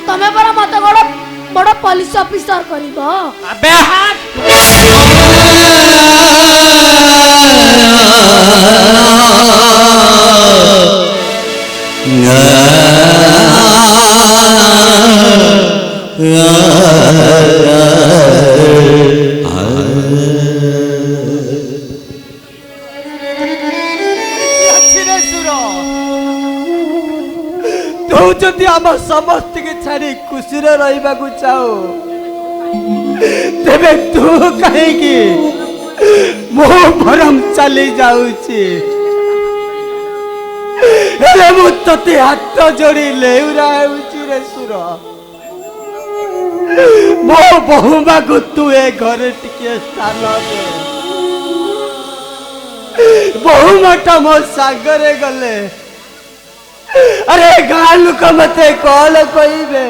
ତମେ ପରା ମତେ ବଡ ପୋଲିସ ଅଫିସର କରିବ। ଆବେ ତୁ ଯଦି ଆମ ସମସ୍ତଙ୍କୁ ଛାଡି ଖୁସିରେ ରହିବାକୁ ଚାହୁ ତେବେ ତୁ କାହିଁକି ମୁଁ ବରଂ ଚାଲି ଯାଉଛି। ହେଲେ ମୁଁ ତତେ ହାତ ଯୋଡି ଲେଉରା ହେଉଛି ରେ ସୁର। ମୋ ବୋହୁମାକୁ ତୁ ଏ ଘରେ ଟିକେ ସ୍ଥାନ ଦେ। ବୋହୁମାଟା ମୋ ସାଙ୍ଗରେ ଗଲେ ଆରେ ଗାଁ ଲୋକ ମତେ କଣ କହିବେ?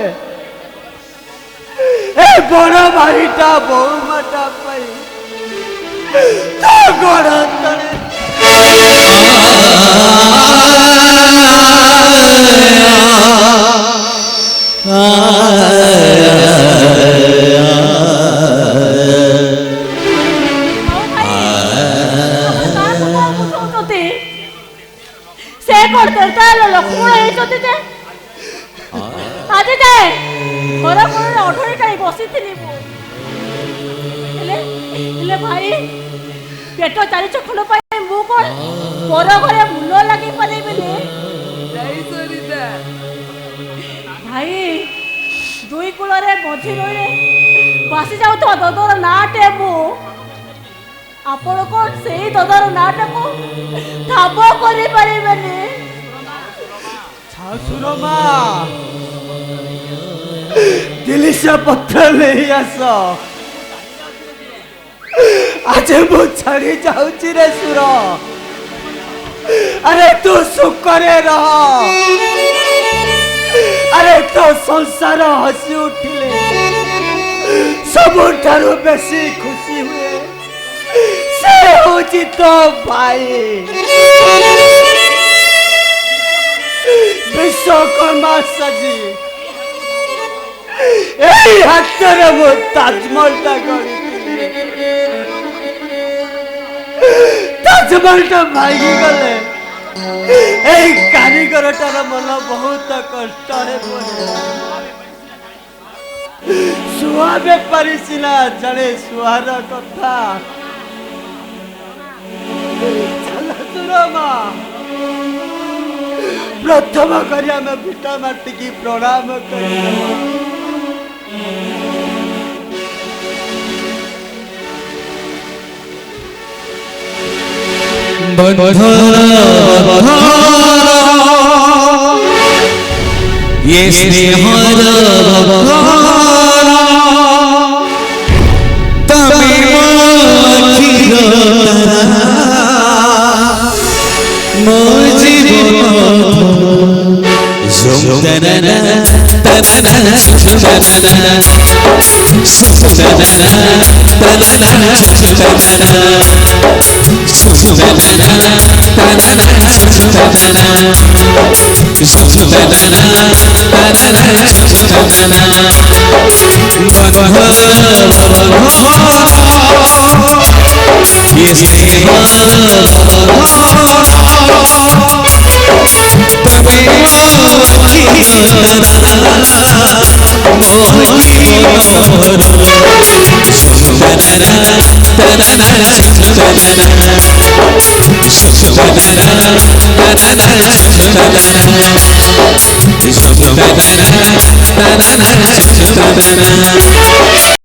ଏ ବଡ ଭାଇଟା ବୋହୁମାଟା ପାଇଁ ତୋ ଗୋଡ଼ ତଳେ ସେ କରିଦେଲେ ଲକ୍ଷ୍ମଣ ହେଇଛନ୍ତି ଯେ ଆଜି ଯାଏ ଘର କୋଣରେ ଅଠରେ କାହିଁ ବସିଥିଲି ମୁଁ। ହେଲେ ଭାଇ ପେଟ ଚାରି ଚଖଣ୍ଡ ପାଇଁ ମୁଁ କଣ ପର ଘରେ ମୂଲ ଲାଗି ପାରିବିନି? ଭାଇ ଦୁଇ କୂଳରେ ମଝି ରହିଲେ ଭାସି ଯାଉଥିବା ଦଦର ନାଁଟେ ମୁଁ ଆପଣ କ'ଣ ସେଇ ଦଦାର ନାଁଟାକୁ ଠାବ କରିପାରିବେନି? ଶାଶୁର ମା ଜିନିଷ ପତ୍ର ନେଇ ଆସ। ଆଜି ମୁଁ ଛାଡ଼ି ଯାଉଛି ରେ ସୁର। ଆରେ ତୁ ସୁଖରେ ରହ। ଆରେ ତୋ ସଂସାର ହସି ଉଠିଲେ ସବୁଠାରୁ ବେଶୀ ଖୁସି ହୁଏ ସେ ହଉଛି ତୋ ଭାଇ ବିଶ୍ୱକର୍ମା ସାଜି। এই হাতরে মো তাজমহলটা গড়িଥିଲି। তাজমহলটা ভাঙি গলে এই কারিগরটার মন বহুত কষ্টরে পড়ে। শুয়া বেপারি সিনা জানে শুয়ার কথা। মা প্রথম করে আমি ভিটা মাটিকি প্রণাম করি। ये स्नेहर तमे आखिर मो जीवन सुमदना तनना सुमदना सुमदना तनना सुमदना सुमदना तनना सुमदना सुमदना तनना सुमदना ये स्नेह तमे